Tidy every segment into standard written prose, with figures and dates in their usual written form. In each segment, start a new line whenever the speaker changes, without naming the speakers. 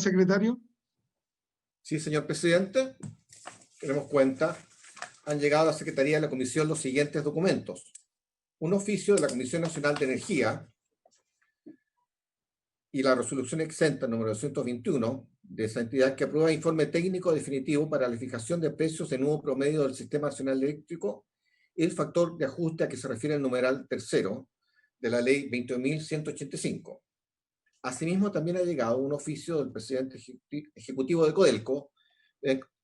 secretario.
Sí, señor presidente. Tenemos cuenta. Han llegado a la Secretaría de la Comisión los siguientes documentos. Un oficio de la Comisión Nacional de Energía y la resolución exenta número 221 de esa entidad que aprueba informe técnico definitivo para la fijación de precios de nuevo promedio del Sistema Nacional Eléctrico y el factor de ajuste a que se refiere el numeral tercero de la Ley 20.185. Asimismo, también ha llegado un oficio del presidente ejecutivo de Codelco,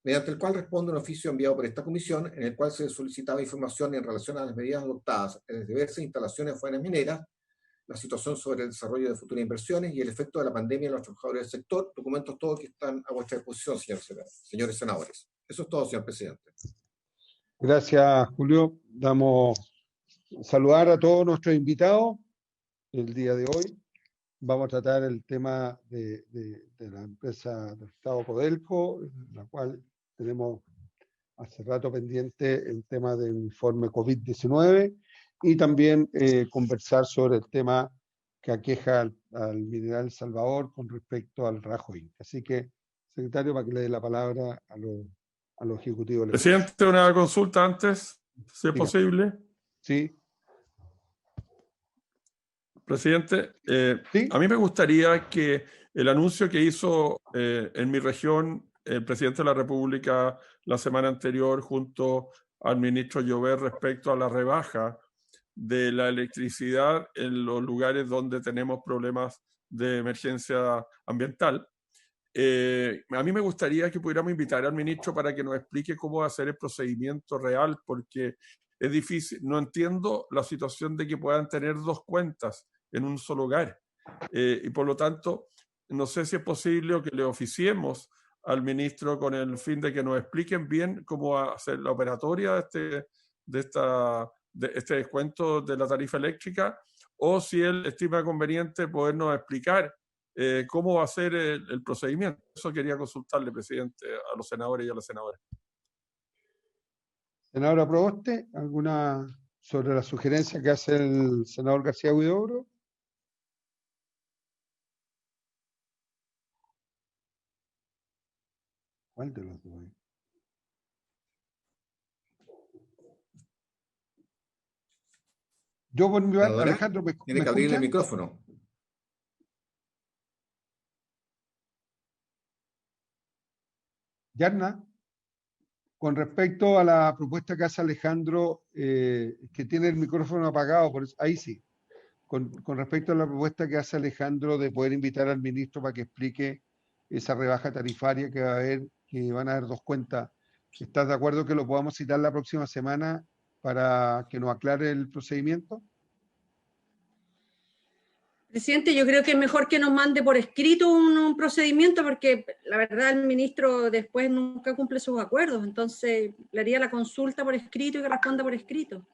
mediante el cual responde un oficio enviado por esta comisión, en el cual se solicitaba información en relación a las medidas adoptadas en diversas instalaciones fuenas mineras, la situación sobre el desarrollo de futuras inversiones y el efecto de la pandemia en los trabajadores del sector. Documentos todos que están a vuestra disposición, señores senadores. Eso es todo, señor presidente.
Gracias, Julio. Saludar a todos nuestros invitados el día de hoy. Vamos a tratar el tema de la empresa del Estado Codelco, en la cual tenemos hace rato pendiente el tema del informe COVID-19 y también conversar sobre el tema que aqueja al Mineral Salvador con respecto al Rajoy. Así que, secretario, para que le dé la palabra a los ejecutivos.
Presidente, una consulta antes, si es posible.
Sí.
Presidente,
¿Sí?
A mí me gustaría que el anuncio que hizo en mi región el presidente de la República la semana anterior junto al ministro Llobet respecto a la rebaja de la electricidad en los lugares donde tenemos problemas de emergencia ambiental. A mí me gustaría que pudiéramos invitar al ministro para que nos explique cómo va a ser el procedimiento real, porque es difícil, no entiendo la situación de que puedan tener dos cuentas en un solo hogar. Y por lo tanto, no sé si es posible o que le oficiemos al ministro con el fin de que nos expliquen bien cómo va a ser la operatoria de este descuento de la tarifa eléctrica, o si él estima conveniente podernos explicar cómo va a ser el procedimiento. Eso quería consultarle, presidente, a los senadores y a las senadoras.
Senadora Proboste, ¿alguna sobre la sugerencia que hace el senador García Huidobro? ¿Cuál de los dos? Yo por mi parte, Alejandro,
tiene que abrirle el micrófono.
Yarna, con respecto a la propuesta que hace Alejandro, que tiene el micrófono apagado, por eso, ahí sí. Con respecto a la propuesta que hace Alejandro de poder invitar al ministro para que explique esa rebaja tarifaria que va a haber, que van a haber dos cuentas. ¿Estás de acuerdo que lo podamos citar la próxima semana para que nos aclare el procedimiento?
Presidente, yo creo que es mejor que nos mande por escrito un procedimiento, porque la verdad el ministro después nunca cumple sus acuerdos, entonces le haría la consulta por escrito y que responda por escrito.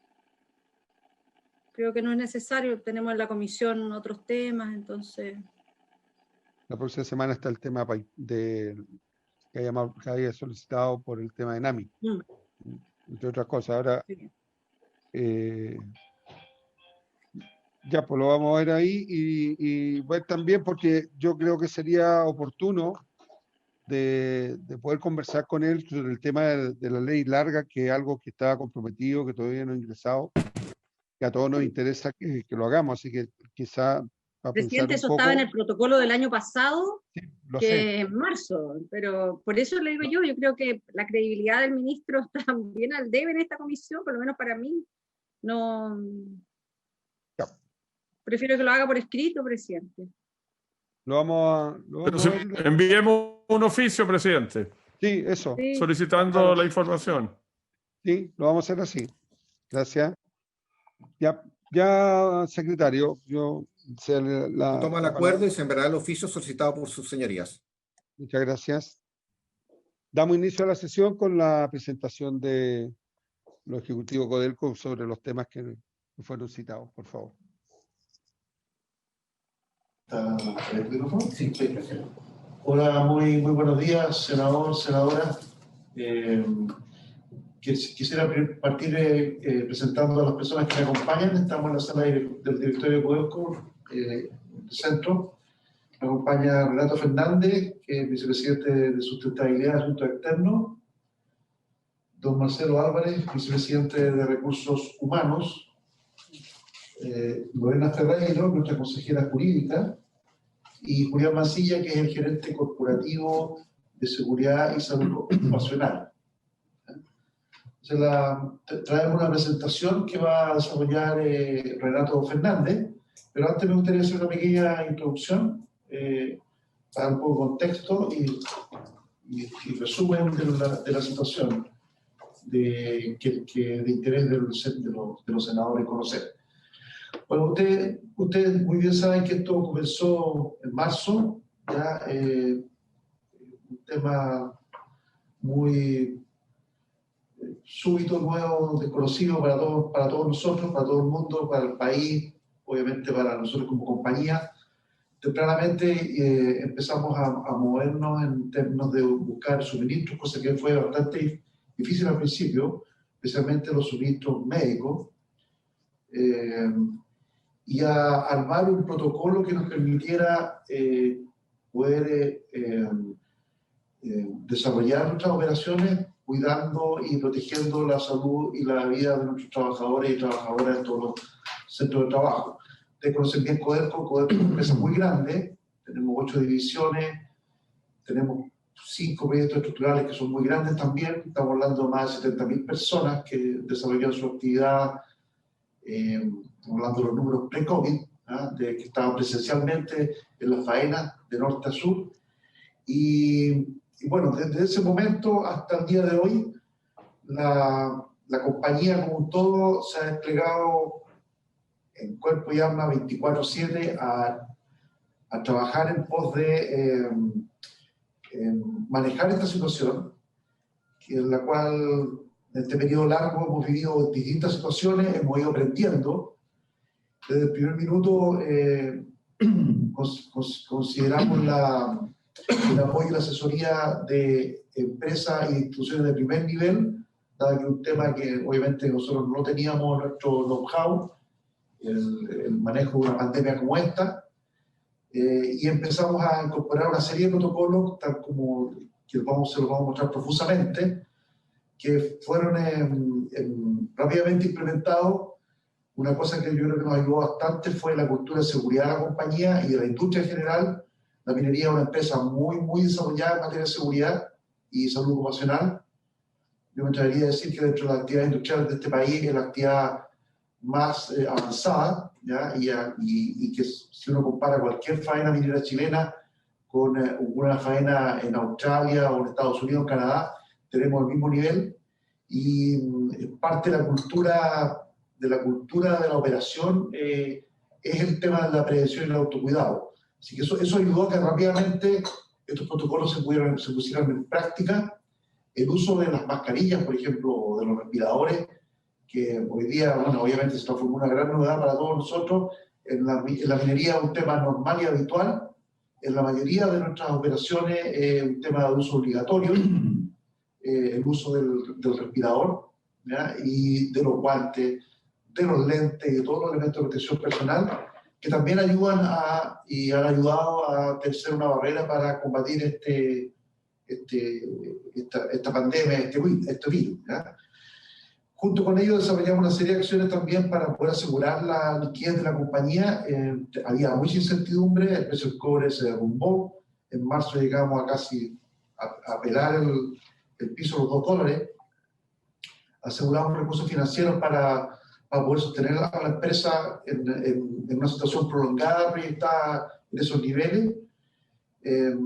Creo que no es necesario, tenemos en la comisión otros temas, entonces...
La próxima semana está el tema que haya solicitado por el tema de NAMI, entre otras cosas. Ahora, ya, pues lo vamos a ver ahí y ver también, porque yo creo que sería oportuno de poder conversar con él sobre el tema de la ley larga, que es algo que está comprometido, que todavía no ha ingresado, que a todos nos interesa que lo hagamos, así que quizá...
Presidente, eso estaba en el protocolo del año pasado,
sí,
que en marzo, pero por eso le digo yo creo que la credibilidad del ministro está bien al debe en esta comisión, por lo menos para mí. No...
Ya.
Prefiero que lo haga por escrito, presidente.
Enviemos un oficio, presidente.
Sí, eso.
Sí.
Solicitando la información.
Sí, lo vamos a hacer así. Gracias. Ya, secretario,
toma el acuerdo y se enviará el oficio solicitado por sus señorías.
Muchas gracias. Damos inicio a la sesión con la presentación de los ejecutivos Codelco sobre los temas que fueron citados, por favor.
Sí. Hola, muy buenos días, senador, senadora. Quisiera partir presentando a las personas que me acompañan. Estamos en la sala del directorio de Codelco, del centro. Me acompaña Renato Fernández, que es vicepresidente de Sustentabilidad y Asuntos Externos. Don Marcelo Álvarez, vicepresidente de Recursos Humanos. Lorena Ferreiro, nuestra consejera jurídica. Y Julián Mancilla, que es el gerente corporativo de Seguridad y Salud Ocupacional. Entonces, traemos una presentación que va a desarrollar Renato Fernández, pero antes me gustaría hacer una pequeña introducción para un poco de contexto y resumen de la situación de interés de los senadores conocer. Bueno, ustedes muy bien saben que esto comenzó en marzo, ya un tema muy súbito, nuevo, desconocido para todos nosotros, para todo el mundo, para el país, obviamente para nosotros como compañía. Tempranamente empezamos a movernos en términos de buscar suministros, cosa que fue bastante difícil al principio, especialmente los suministros médicos, y a armar un protocolo que nos permitiera poder desarrollar nuestras operaciones cuidando y protegiendo la salud y la vida de nuestros trabajadores y trabajadoras en todos los centros de trabajo. Ustedes conocen bien Codelco. Codelco es una empresa muy grande, tenemos 8 divisiones, tenemos 5 proyectos estructurales que son muy grandes también, estamos hablando de más de 70.000 personas que desarrollan su actividad, hablando de los números pre-COVID, de que estaban presencialmente en las faenas de norte a sur. Y bueno, desde ese momento hasta el día de hoy, la compañía como un todo se ha desplegado en cuerpo y alma 24/7 a trabajar en pos de manejar esta situación, en la cual en este periodo largo hemos vivido distintas situaciones, hemos ido aprendiendo. Desde el primer minuto consideramos el apoyo y la asesoría de empresas e instituciones de primer nivel, dado que es un tema que obviamente nosotros no teníamos nuestro know-how, el manejo de una pandemia como esta, y empezamos a incorporar una serie de protocolos, tal como que se los vamos a mostrar profusamente, que fueron rápidamente implementados. Una cosa que yo creo que nos ayudó bastante fue la cultura de seguridad de la compañía y de la industria en general. La minería es una empresa muy desarrollada en materia de seguridad y salud ocupacional. Yo me atrevería a decir que dentro de las actividades industriales de este país es la actividad más avanzada, ¿ya? Y que si uno compara cualquier faena minera chilena con una faena en Australia o en Estados Unidos, en Canadá, tenemos el mismo nivel. Y parte de la cultura de la operación es el tema de la prevención y el autocuidado. Así que eso ayudó a que rápidamente estos protocolos se pusieran en práctica. El uso de las mascarillas, por ejemplo, o de los respiradores, que hoy día, bueno, obviamente se transformó en una gran novedad para todos nosotros. En la minería es un tema normal y habitual. En la mayoría de nuestras operaciones es un tema de uso obligatorio, el uso del respirador, ¿ya? Y de los guantes, de los lentes y de todos los elementos de protección personal, que también ayudan y han ayudado a ser una barrera para combatir esta pandemia, este virus, ¿ya? Junto con ello desarrollamos una serie de acciones también para poder asegurar la liquidez de la compañía. Había mucha incertidumbre, el precio del cobre se derrumbó. En marzo llegamos a casi a pelar el piso de los $2. Aseguramos recursos financieros para poder sostener a la empresa en una situación prolongada, proyectada en esos niveles.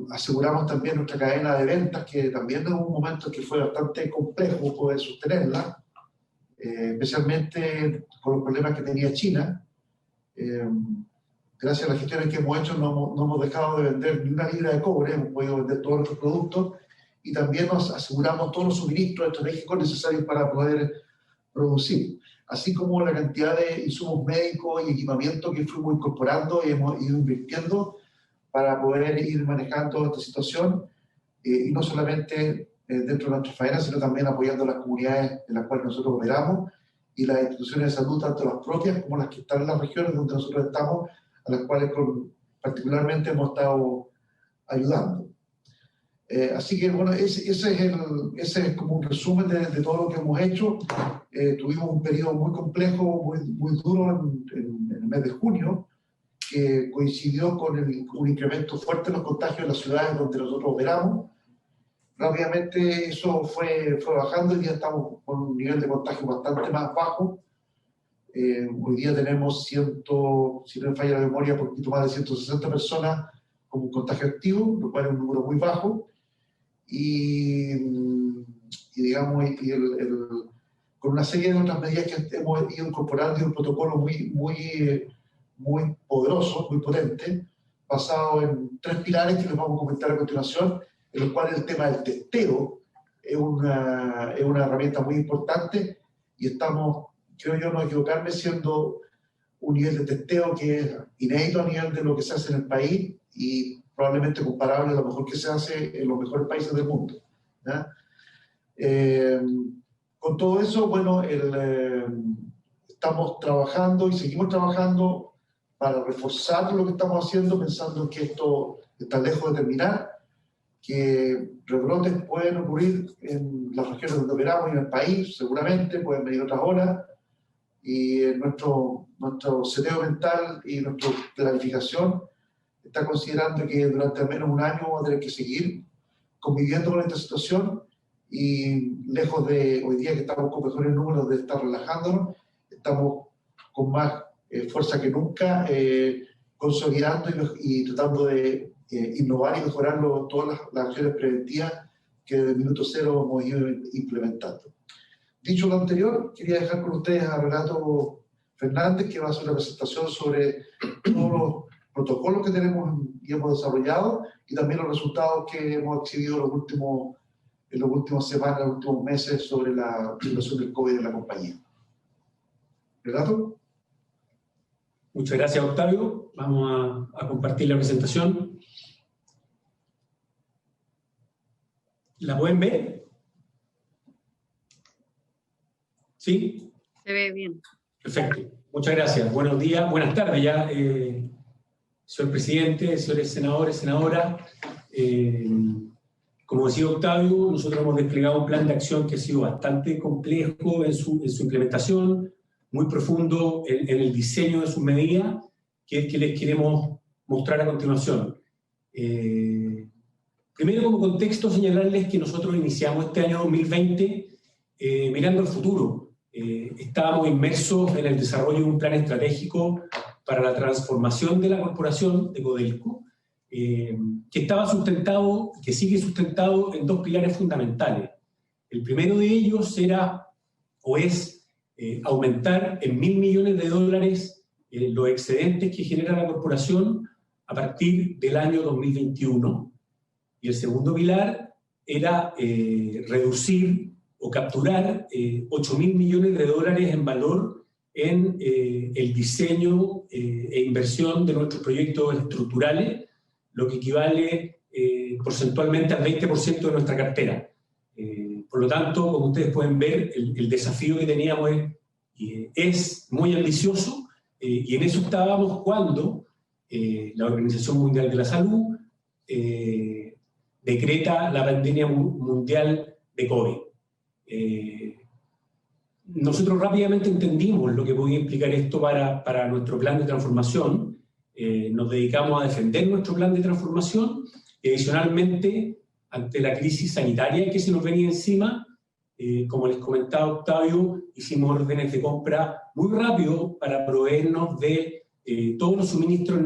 Aseguramos también nuestra cadena de ventas, que también en un momento que fue bastante complejo poder sostenerla, especialmente con los problemas que tenía China. Gracias a las gestiones que hemos hecho no hemos dejado de vender ni una libra de cobre, hemos podido vender todos nuestros productos y también nos aseguramos todos los suministros estratégicos necesarios para poder producir, así como la cantidad de insumos médicos y equipamiento que fuimos incorporando y hemos ido invirtiendo para poder ir manejando esta situación, y no solamente dentro de nuestras faenas, sino también apoyando las comunidades en las cuales nosotros operamos y las instituciones de salud, tanto las propias como las que están en las regiones donde nosotros estamos, a las cuales particularmente hemos estado ayudando. Así que bueno, ese es como un resumen de todo lo que hemos hecho. Tuvimos un periodo muy complejo, muy duro en el mes de junio, que coincidió con un incremento fuerte en los contagios en las ciudades donde nosotros operamos. Rápidamente eso fue bajando y ya estamos con un nivel de contagio bastante más bajo. Hoy día tenemos si no me falla la memoria, un poquito más de 160 personas con un contagio activo, lo cual es un número muy bajo. Y digamos, con una serie de otras medidas que hemos ido incorporando y un protocolo muy poderoso, muy potente, basado en 3 pilares que les vamos a comentar a continuación, en los cuales el tema del testeo es una herramienta muy importante y estamos, creo yo, no equivocarme, siendo un nivel de testeo que es inédito a nivel de lo que se hace en el país y probablemente comparable a lo mejor que se hace en los mejores países del mundo, ¿ya? Con todo eso, bueno, estamos trabajando y seguimos trabajando para reforzar lo que estamos haciendo, pensando que esto está lejos de terminar, que rebrotes pueden ocurrir en las regiones donde operamos y en el país, seguramente, pueden venir otras olas, y nuestro seteo mental y nuestra planificación está considerando que durante al menos un año vamos a tener que seguir conviviendo con esta situación y lejos de hoy día que estamos con mejores números de estar relajándonos, estamos con más fuerza que nunca consolidando y tratando de innovar y mejorar todas las acciones preventivas que desde el minuto cero hemos ido implementando. Dicho lo anterior, quería dejar con ustedes a Renato Fernández, que va a hacer una presentación sobre todos los protocolos que tenemos y hemos desarrollado y también los resultados que hemos exhibido en las últimas semanas, en los últimos meses sobre la situación del COVID en la compañía. ¿Renato?
Muchas gracias, Octavio. Vamos a compartir la presentación. ¿La pueden ver? ¿Sí?
Se ve bien.
Perfecto. Muchas gracias. Buenos días, buenas tardes ya. Señor presidente, señores senadores, senadoras. Como decía Octavio, nosotros hemos desplegado un plan de acción que ha sido bastante complejo en su implementación, muy profundo en el diseño de sus medidas, que es que les queremos mostrar a continuación. Primero, como contexto, señalarles que nosotros iniciamos este año 2020 mirando al futuro. Estábamos inmersos en el desarrollo de un plan estratégico para la transformación de la corporación de Codelco, que estaba sustentado, que sigue sustentado en 2 pilares fundamentales. El primero de ellos era, o es, aumentar en $1.000 millones los excedentes que genera la corporación a partir del año 2021. Y el segundo pilar era reducir o capturar $8.000 millones en valor en el diseño e inversión de nuestros proyectos estructurales, lo que equivale porcentualmente al 20% de nuestra cartera. Por lo tanto, como ustedes pueden ver, el desafío que teníamos es muy ambicioso, y en eso estábamos cuando la Organización Mundial de la Salud decreta la pandemia mundial de COVID. Nosotros rápidamente entendimos lo que podía implicar esto para nuestro plan de transformación. Nos dedicamos a defender nuestro plan de transformación y adicionalmente, ante la crisis sanitaria que se nos venía encima, como les comentaba Octavio, hicimos órdenes de compra muy rápido para proveernos de todos los suministros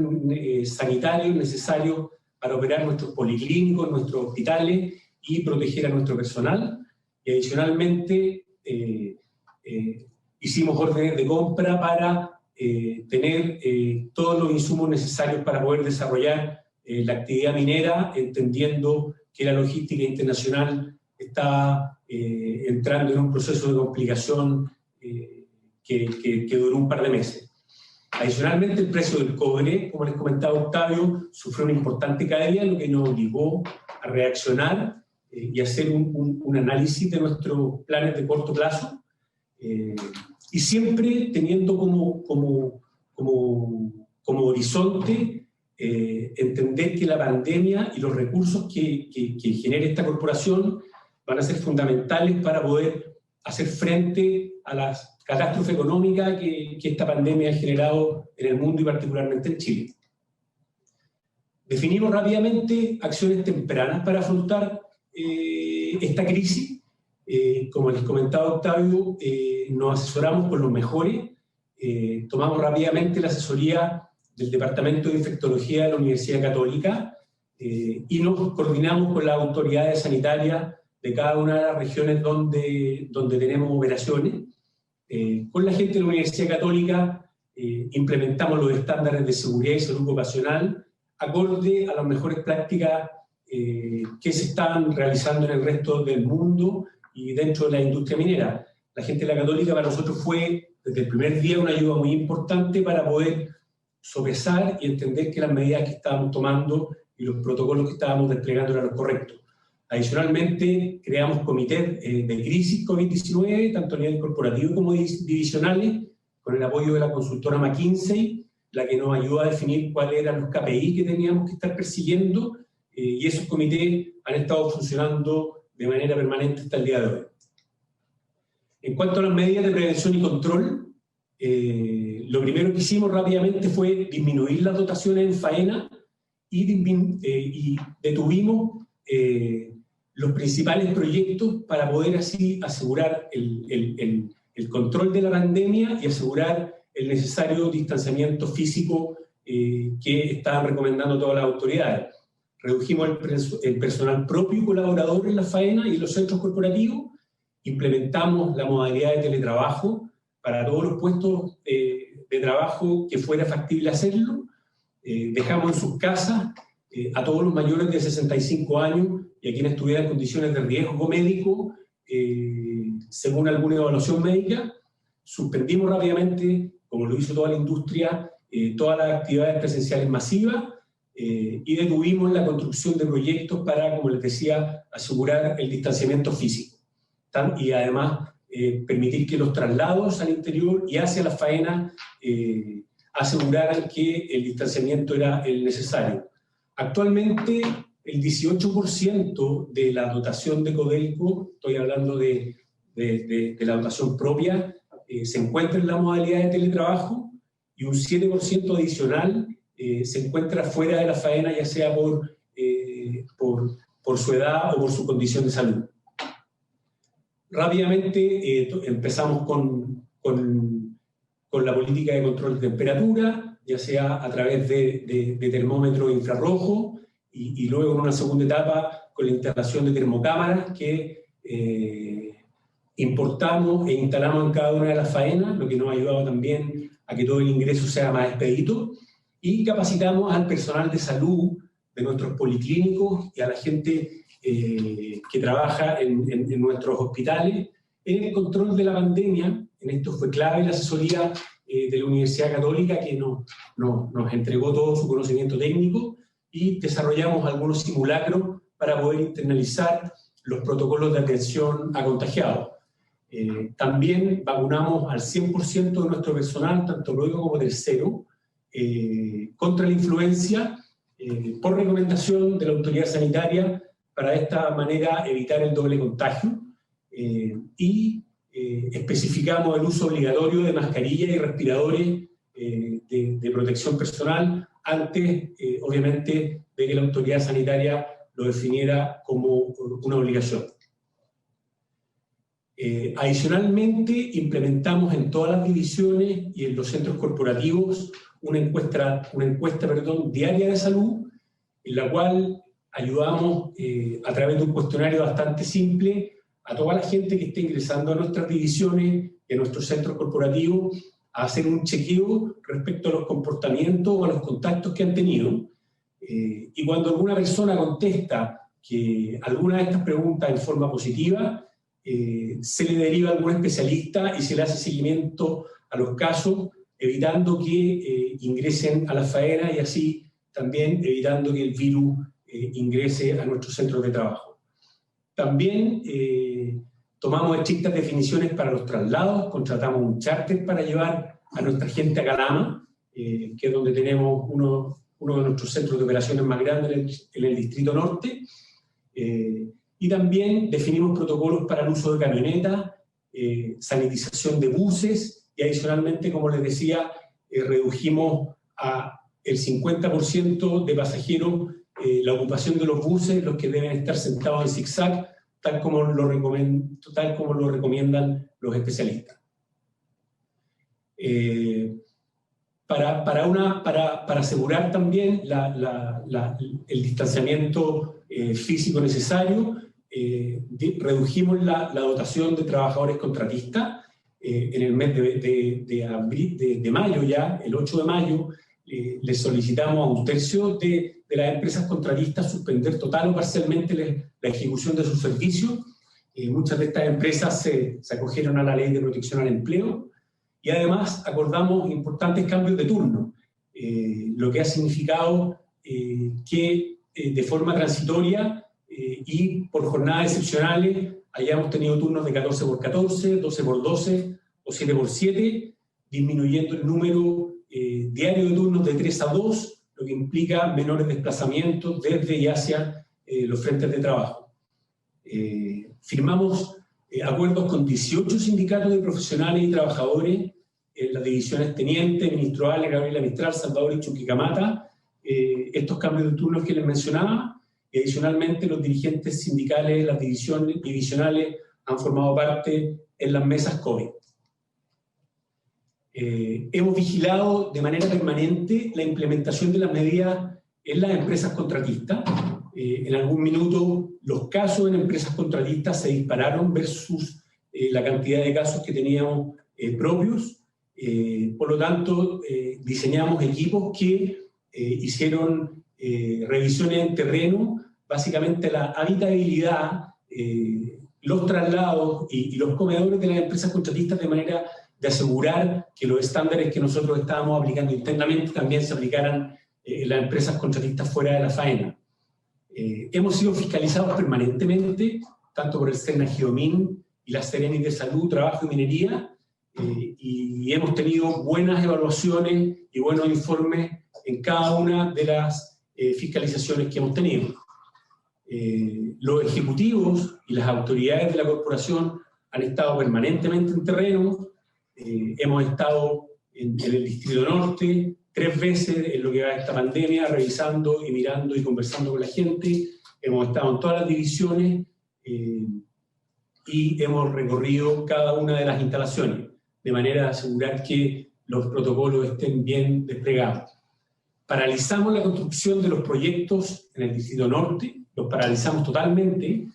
sanitarios necesarios para operar nuestros policlínicos, nuestros hospitales y proteger a nuestro personal. Y adicionalmente hicimos órdenes de compra para tener todos los insumos necesarios para poder desarrollar la actividad minera, entendiendo que la logística internacional está entrando en un proceso de complicación que duró un par de meses. Adicionalmente, el precio del cobre, como les comentaba Octavio, sufrió una importante caída, lo que nos obligó a reaccionar y hacer un análisis de nuestros planes de corto plazo, y siempre teniendo como horizonte entender que la pandemia y los recursos que genere esta corporación van a ser fundamentales para poder hacer frente a la catástrofe económica que esta pandemia ha generado en el mundo y particularmente en Chile. Definimos rápidamente acciones tempranas para afrontar esta crisis. Como les comentaba Octavio, nos asesoramos con los mejores, tomamos rápidamente la asesoría del Departamento de Infectología de la Universidad Católica y nos coordinamos con las autoridades sanitarias de cada una de las regiones donde tenemos operaciones. Con la gente de la Universidad Católica implementamos los estándares de seguridad y salud ocupacional acorde a las mejores prácticas que se están realizando en el resto del mundo y dentro de la industria minera. La gente de la Católica para nosotros fue desde el primer día una ayuda muy importante para poder sopesar y entender que las medidas que estábamos tomando y los protocolos que estábamos desplegando eran los correctos. Adicionalmente, creamos comités de crisis COVID-19, tanto a nivel corporativo como divisionales, con el apoyo de la consultora McKinsey, la que nos ayudó a definir cuáles eran los KPI que teníamos que estar persiguiendo, y esos comités han estado funcionando de manera permanente hasta el día de hoy. En cuanto a las medidas de prevención y control, lo primero que hicimos rápidamente fue disminuir las dotaciones en faena y detuvimos los principales proyectos para poder así asegurar el control de la pandemia y asegurar el necesario distanciamiento físico que estaban recomendando todas las autoridades. Redujimos el personal propio y colaborador en la faena y en los centros corporativos, implementamos la modalidad de teletrabajo para todos los puestos de trabajo que fuera factible hacerlo, dejamos en sus casas a todos los mayores de 65 años y a quienes tuvieran condiciones de riesgo médico, según alguna evaluación médica. Suspendimos rápidamente, como lo hizo toda la industria, todas las actividades presenciales masivas y detuvimos la construcción de proyectos para, como les decía, asegurar el distanciamiento físico. Y además permitir que los traslados al interior y hacia la faena aseguraran que el distanciamiento era el necesario. Actualmente, el 18% de la dotación de Codelco, estoy hablando de la dotación propia, se encuentra en la modalidad de teletrabajo y un 7% adicional se encuentra fuera de la faena, ya sea por su edad o por su condición de salud. Rápidamente empezamos con la política de control de temperatura, ya sea a través de termómetro infrarrojo y luego en una segunda etapa con la instalación de termocámaras que importamos e instalamos en cada una de las faenas, lo que nos ha ayudado también a que todo el ingreso sea más expedito, y capacitamos al personal de salud de nuestros policlínicos y a la gente que trabaja en nuestros hospitales en el control de la pandemia. En esto fue clave la asesoría de la Universidad Católica, que nos entregó todo su conocimiento técnico, y desarrollamos algunos simulacros para poder internalizar los protocolos de atención a contagiados. También vacunamos al 100% de nuestro personal, tanto luego como tercero, contra la influencia, por recomendación de la autoridad sanitaria, para de esta manera evitar el doble contagio, y especificamos el uso obligatorio de mascarillas y respiradores de protección personal antes, obviamente, de que la autoridad sanitaria lo definiera como una obligación. Adicionalmente, implementamos en todas las divisiones y en los centros corporativos una encuesta diaria de salud, en la cual ayudamos a través de un cuestionario bastante simple a toda la gente que esté ingresando a nuestras divisiones y a nuestros centros corporativos a hacer un chequeo respecto a los comportamientos o a los contactos que han tenido. Y cuando alguna persona contesta que alguna de estas preguntas en forma positiva, se le deriva a algún especialista y se le hace seguimiento a los casos, evitando que ingresen a la faena y así también evitando que el virus ingrese a nuestros centros de trabajo. También tomamos estrictas definiciones para los traslados, contratamos un charter para llevar a nuestra gente a Calama, que es donde tenemos uno de nuestros centros de operaciones más grandes en el Distrito Norte. Y también definimos protocolos para el uso de camionetas, sanitización de buses, y adicionalmente, como les decía, redujimos a el 50% de pasajeros la ocupación de los buses, los que deben estar sentados en zigzag, tal como lo recomiendan los especialistas. Para asegurar también el distanciamiento físico necesario, redujimos la dotación de trabajadores contratistas. En el mes de mayo ya, el 8 de mayo, le solicitamos a un tercio de las empresas contratistas suspender total o parcialmente la ejecución de sus servicios. Muchas de estas empresas se acogieron a la Ley de Protección al Empleo, y además acordamos importantes cambios de turno, lo que ha significado que de forma transitoria y por jornadas excepcionales hayamos tenido turnos de 14x14, 12x12 o 7x7, disminuyendo el número diario de turnos de 3 a 2, lo que implica menores desplazamientos desde y hacia los frentes de trabajo. Firmamos acuerdos con 18 sindicatos de profesionales y trabajadores en las divisiones Teniente, Ministro Ale, Gabriela Mistral, Salvador y Chuquicamata, estos cambios de turnos que les mencionaba, y adicionalmente los dirigentes sindicales, las divisiones divisionales han formado parte en las mesas COVID. Hemos vigilado de manera permanente la implementación de las medidas en las empresas contratistas. En algún minuto los casos en empresas contratistas se dispararon versus la cantidad de casos que teníamos propios. Por lo tanto, diseñamos equipos que hicieron revisiones en terreno, básicamente la habitabilidad, los traslados y los comedores de las empresas contratistas, de manera de asegurar que los estándares que nosotros estábamos aplicando internamente también se aplicaran en las empresas contratistas fuera de la faena. Hemos sido fiscalizados permanentemente, tanto por el SENA-GEOMIN y la Seremi de Salud, Trabajo y Minería, y hemos tenido buenas evaluaciones y buenos informes en cada una de las fiscalizaciones que hemos tenido. Los ejecutivos y las autoridades de la corporación han estado permanentemente en terreno. Hemos estado en el Distrito Norte 3 veces en lo que va de esta pandemia, revisando y mirando y conversando con la gente. Hemos estado en todas las divisiones y hemos recorrido cada una de las instalaciones, de manera de asegurar que los protocolos estén bien desplegados. Paralizamos la construcción de los proyectos en el Distrito Norte, los paralizamos totalmente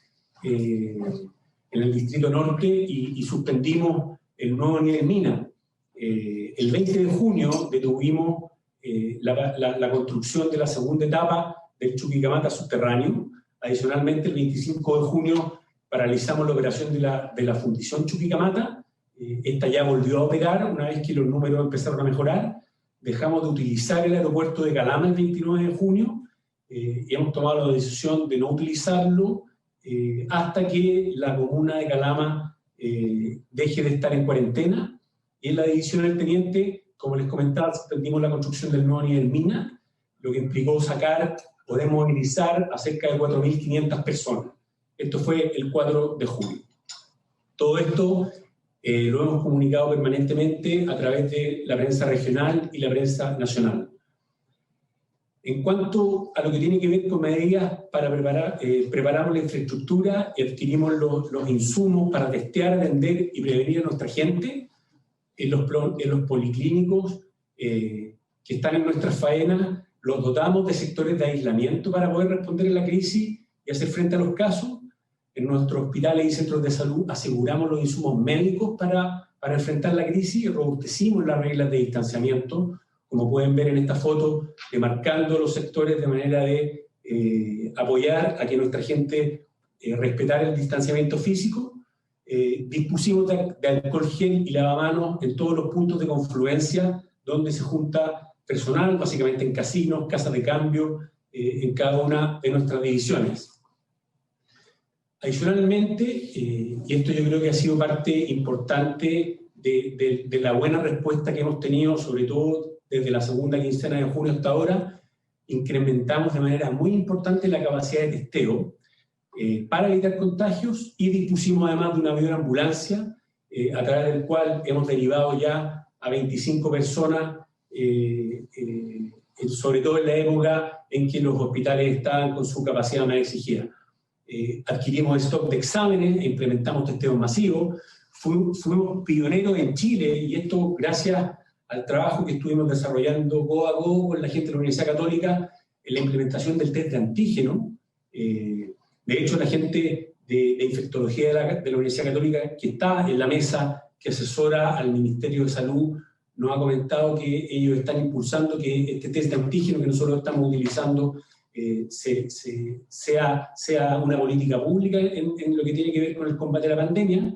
en el Distrito Norte y suspendimos el nuevo nivel mina. El 20 de junio detuvimos la construcción de la segunda etapa del Chuquicamata subterráneo. Adicionalmente, el 25 de junio paralizamos la operación de la fundición Chuquicamata. Esta ya volvió a operar una vez que los números empezaron a mejorar. Dejamos de utilizar el aeropuerto de Calama el 29 de junio y hemos tomado la decisión de no utilizarlo hasta que la comuna de Calama deje de estar en cuarentena. Y en la división del Teniente, como les comentaba, suspendimos la construcción del nuevo nivel mina, lo que implicó poder movilizar a cerca de 4.500 personas. Esto fue el 4 de julio. Todo esto lo hemos comunicado permanentemente a través de la prensa regional y la prensa nacional. En cuanto a lo que tiene que ver con medidas para preparamos la infraestructura y adquirimos los insumos para testear, atender y prevenir a nuestra gente en los policlínicos que están en nuestras faenas. Los dotamos de sectores de aislamiento para poder responder a la crisis y hacer frente a los casos. En nuestros hospitales y centros de salud aseguramos los insumos médicos para enfrentar la crisis y robustecimos las reglas de distanciamiento, como pueden ver en esta foto, demarcando los sectores de manera de apoyar a que nuestra gente respetara el distanciamiento físico. Dispusimos de alcohol gel y lavamanos en todos los puntos de confluencia donde se junta personal, básicamente en casinos, casas de cambio, en cada una de nuestras divisiones. Adicionalmente, y esto yo creo que ha sido parte importante de la buena respuesta que hemos tenido, sobre todo desde la segunda quincena de junio hasta ahora, incrementamos de manera muy importante la capacidad de testeo para evitar contagios y dispusimos además de una mayor ambulancia a través del cual hemos derivado ya a 25 personas, sobre todo en la época en que los hospitales estaban con su capacidad más exigida. Adquirimos stock de exámenes e implementamos testeos masivos. Fuimos pioneros en Chile, y esto gracias al trabajo que estuvimos desarrollando codo a codo con la gente de la Universidad Católica en la implementación del test de antígeno. De hecho, la gente de infectología de la Universidad Católica, que está en la mesa que asesora al Ministerio de Salud, nos ha comentado que ellos están impulsando que este test de antígeno que nosotros estamos utilizando sea una política pública en lo que tiene que ver con el combate a la pandemia.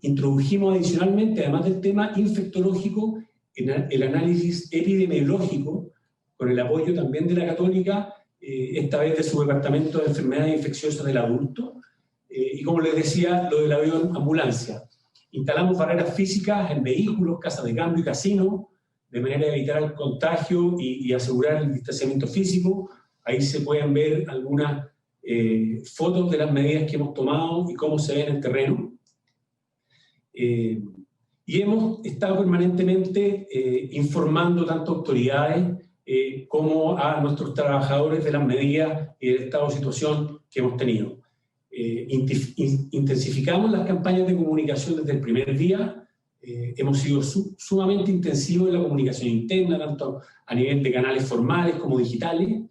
Introdujimos adicionalmente, además del tema infectológico, el análisis epidemiológico, con el apoyo también de la Católica, esta vez de su departamento de enfermedades infecciosas del adulto, y como les decía, lo de la bioambulancia. Instalamos barreras físicas en vehículos, casas de cambio y casinos, de manera de evitar el contagio y asegurar el distanciamiento físico. Ahí se pueden ver algunas fotos de las medidas que hemos tomado y cómo se ve en el terreno. Y hemos estado permanentemente informando tanto a autoridades como a nuestros trabajadores de las medidas y del estado de situación que hemos tenido. Intensificamos las campañas de comunicación desde el primer día. Hemos sido sumamente intensivos en la comunicación interna, tanto a nivel de canales formales como digitales.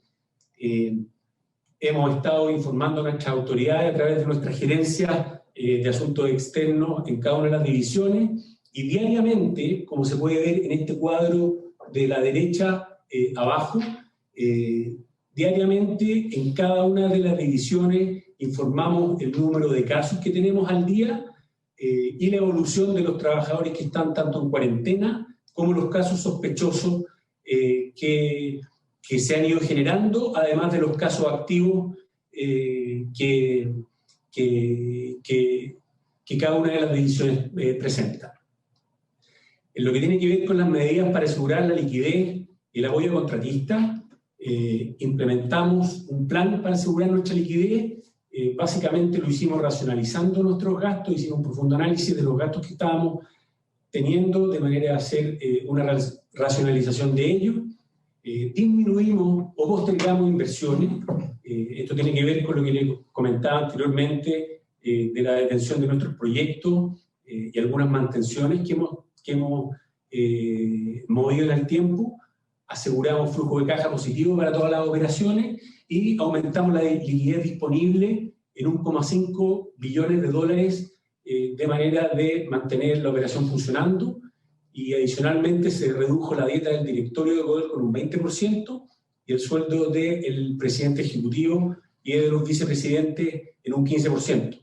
Hemos estado informando a nuestras autoridades a través de nuestra gerencia de asuntos externos en cada una de las divisiones, y diariamente, como se puede ver en este cuadro de la derecha abajo, diariamente en cada una de las divisiones informamos el número de casos que tenemos al día y la evolución de los trabajadores que están tanto en cuarentena como los casos sospechosos que se han ido generando, además de los casos activos que cada una de las divisiones presenta. En lo que tiene que ver con las medidas para asegurar la liquidez y el apoyo a contratistas, implementamos un plan para asegurar nuestra liquidez. Básicamente lo hicimos racionalizando nuestros gastos, hicimos un profundo análisis de los gastos que estábamos teniendo, de manera de hacer una racionalización de ellos. Disminuimos o postergamos inversiones. Esto tiene que ver con lo que les comentaba anteriormente, de la detención de nuestros proyectos y algunas mantenciones que hemos movido en el tiempo. Aseguramos flujo de caja positivo para todas las operaciones y aumentamos la liquidez disponible en $1,5 billones, de manera de mantener la operación funcionando. Y adicionalmente se redujo la dieta del directorio de Codelco con un 20% y el sueldo del presidente ejecutivo y de los vicepresidentes en un 15%.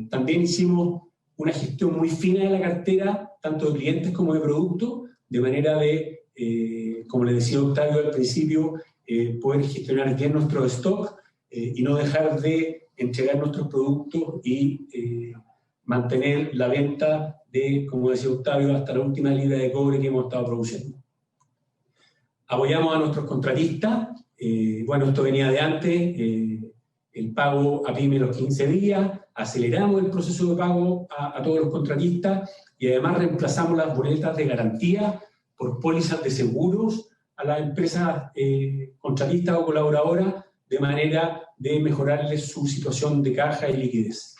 También hicimos una gestión muy fina de la cartera, tanto de clientes como de productos, de manera de, como les decía Octavio al principio, poder gestionar bien nuestro stock y no dejar de entregar nuestros productos y mantener la venta de, como decía Octavio, hasta la última libra de cobre que hemos estado produciendo. Apoyamos a nuestros contratistas. Bueno, esto venía de antes, el pago a PYME los 15 días, aceleramos el proceso de pago a todos los contratistas y además reemplazamos las boletas de garantía por pólizas de seguros a las empresas contratistas o colaboradoras, de manera de mejorarles su situación de caja y liquidez.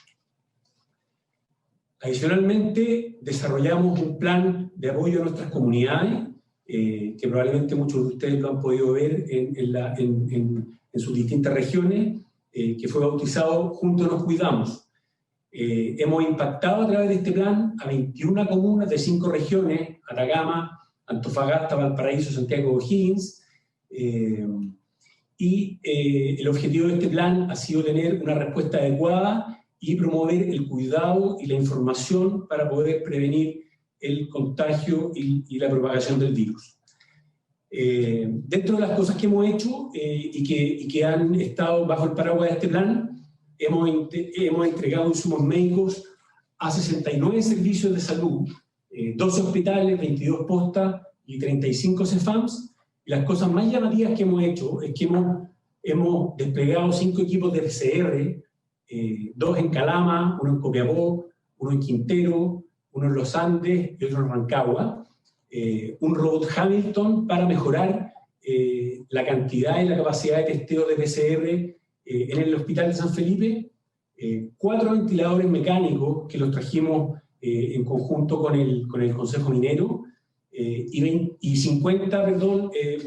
Adicionalmente, desarrollamos un plan de apoyo a nuestras comunidades, que probablemente muchos de ustedes lo han podido ver en sus distintas regiones, que fue bautizado Juntos Nos Cuidamos. Hemos impactado a través de este plan a 21 comunas de 5 regiones: Atacama, Antofagasta, Valparaíso, Santiago, O'Higgins. Y el objetivo de este plan ha sido tener una respuesta adecuada y promover el cuidado y la información para poder prevenir el contagio y la propagación del virus. Dentro de las cosas que hemos hecho y que han estado bajo el paraguas de este plan, hemos entregado insumos médicos a 69 servicios de salud, 12 hospitales, 22 postas y 35 CEFAMs, Y las cosas más llamativas que hemos hecho es que hemos desplegado 5 equipos de PCR, 2 en Calama, 1 en Copiapó, 1 en Quintero, 1 en Los Andes y otro en Rancagua. Un robot Hamilton para mejorar la cantidad y la capacidad de testeo de PCR en el Hospital de San Felipe. 4 ventiladores mecánicos que los trajimos en conjunto con el Consejo Minero, y 50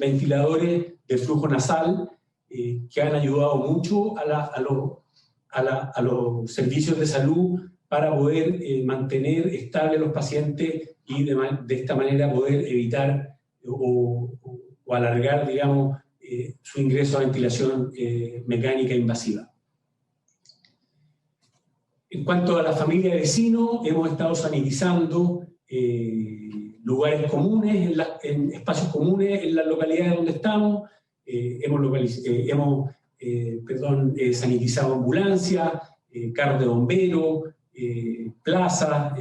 ventiladores de flujo nasal que han ayudado mucho a los servicios de salud para poder mantener estables los pacientes y de esta manera poder evitar o alargar, digamos, su ingreso a ventilación mecánica invasiva. En cuanto a la familia de vecinos, hemos estado sanitizando lugares comunes, en espacios comunes en las localidades donde estamos. Hemos sanitizado ambulancias, carros de bomberos, plazas,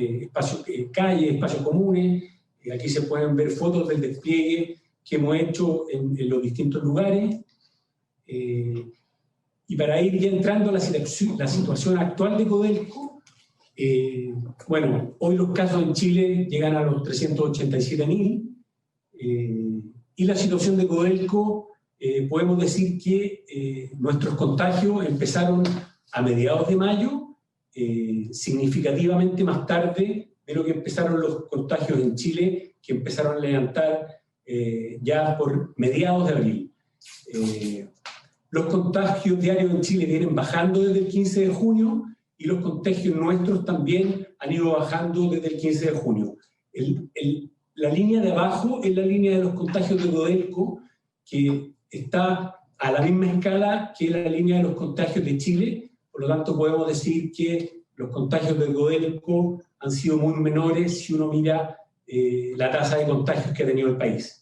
calles, espacios comunes. Aquí se pueden ver fotos del despliegue que hemos hecho en los distintos lugares. Y para ir ya entrando a la situación actual de Codelco, bueno, hoy los casos en Chile llegan a los 387.000, y la situación de Codelco, podemos decir que nuestros contagios empezaron a mediados de mayo, significativamente más tarde de lo que empezaron los contagios en Chile, que empezaron a levantar ya por mediados de abril. Los contagios diarios en Chile vienen bajando desde el 15 de junio y los contagios nuestros también han ido bajando desde el 15 de junio. La línea de abajo es la línea de los contagios de Codelco, que está a la misma escala que la línea de los contagios de Chile. Por lo tanto, podemos decir que los contagios de Codelco han sido muy menores si uno mira la tasa de contagios que ha tenido el país.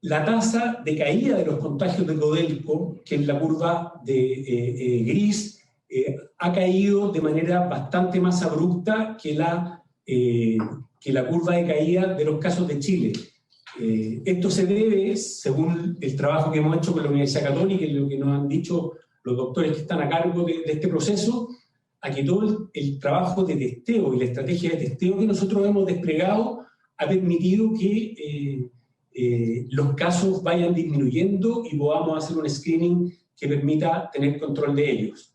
La tasa de caída de los contagios de Codelco, que es la curva de gris, ha caído de manera bastante más abrupta que la curva de caída de los casos de Chile. Esto se debe, según el trabajo que hemos hecho con la Universidad Católica y lo que nos han dicho los doctores que están a cargo de este proceso, a que todo el trabajo de testeo y la estrategia de testeo que nosotros hemos desplegado ha permitido que los casos vayan disminuyendo y podamos hacer un screening que permita tener control de ellos.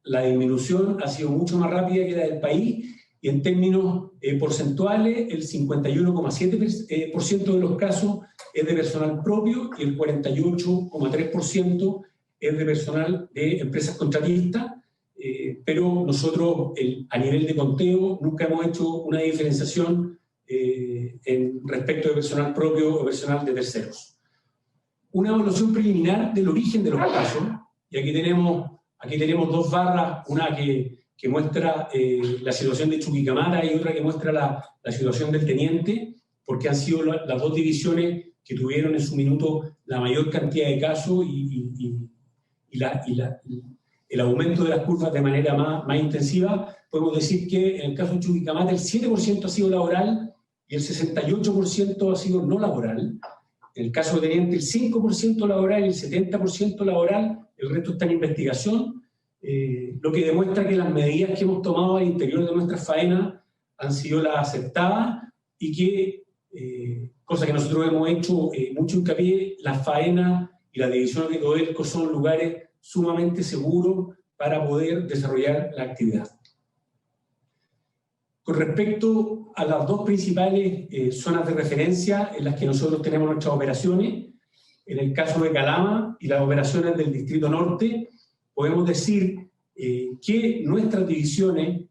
La disminución ha sido mucho más rápida que la del país, y en términos porcentuales, el 51,7% de los casos es de personal propio y el 48,3% es de personal de empresas contratistas, pero nosotros a nivel de conteo nunca hemos hecho una diferenciación respecto de personal propio o personal de terceros. Una evaluación preliminar del origen de los casos, y aquí tenemos 2 barras, una que muestra la situación de Chuquicamata y otra que muestra la situación del Teniente, porque han sido las 2 divisiones que tuvieron en su minuto la mayor cantidad de casos y el aumento de las curvas de manera más intensiva. Podemos decir que en el caso de Chuquicamata el 7% ha sido laboral y el 68% ha sido no laboral. En el caso de Teniente el 5% laboral y el 70% laboral, el resto está en investigación. Lo que demuestra que las medidas que hemos tomado al interior de nuestras faenas han sido las aceptadas y que, cosa que nosotros hemos hecho mucho hincapié, las faenas y las divisiones de Codelco son lugares sumamente seguros para poder desarrollar la actividad. Con respecto a las 2 principales zonas de referencia en las que nosotros tenemos nuestras operaciones, en el caso de Calama y las operaciones del Distrito Norte, podemos decir que nuestras divisiones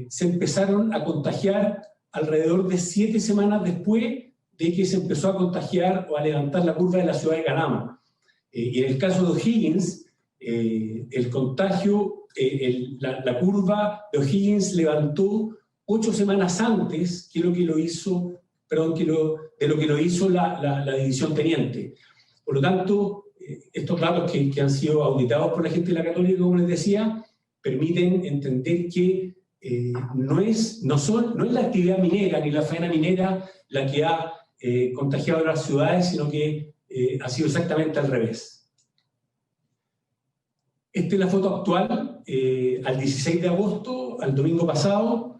se empezaron a contagiar alrededor de 7 semanas después de que se empezó a contagiar o a levantar la curva de la ciudad de Calama. Y en el caso de O'Higgins, el contagio, la curva de O'Higgins levantó 8 semanas antes que lo que lo hizo, de lo que lo hizo la división Teniente. Por lo tanto, estos datos que han sido auditados por la gente de la Católica, como les decía, permiten entender que no es la actividad minera ni la faena minera la que ha contagiado a las ciudades, sino que ha sido exactamente al revés. Esta es la foto actual, al 16 de agosto, al domingo pasado,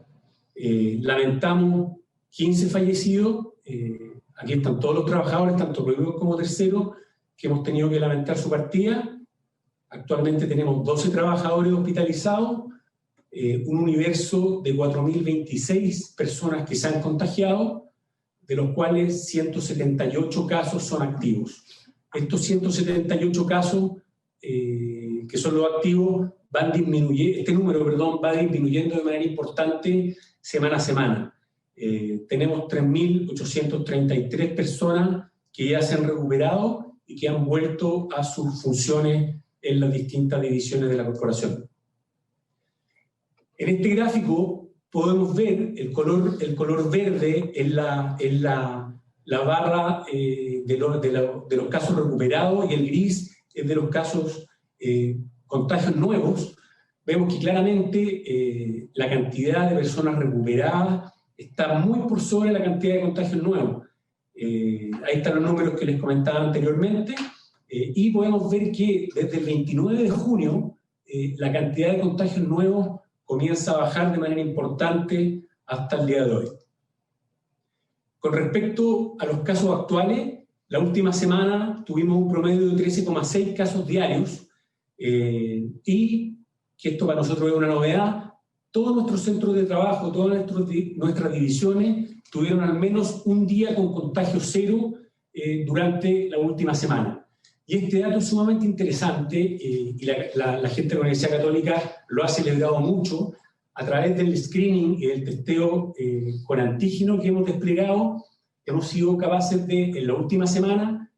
lamentamos 15 fallecidos. Aquí están todos los trabajadores, tanto primeros como terceros, que hemos tenido que lamentar su partida. Actualmente tenemos 12 trabajadores hospitalizados, un universo de 4.026 personas que se han contagiado, de los cuales 178 casos son activos. Estos 178 casos, que son los activos, este número va disminuyendo de manera importante semana a semana. Tenemos 3.833 personas que ya se han recuperado y que han vuelto a sus funciones en las distintas divisiones de la corporación. En este gráfico podemos ver el color verde en la barra de los casos recuperados, y el gris es de los casos contagios nuevos. Vemos que claramente la cantidad de personas recuperadas está muy por sobre la cantidad de contagios nuevos. Ahí están los números que les comentaba anteriormente, y podemos ver que desde el 29 de junio la cantidad de contagios nuevos comienza a bajar de manera importante hasta el día de hoy. Con respecto a los casos actuales, la última semana tuvimos un promedio de 13,6 casos diarios, y que esto para nosotros es una novedad. Todos nuestros centros de trabajo, todas nuestras divisiones tuvieron al menos un día con contagio cero durante la última semana. Y este dato es sumamente interesante, y la gente de la Universidad Católica lo ha celebrado mucho. A través del screening y del testeo con antígeno que hemos desplegado, hemos sido capaces de, en la última semana,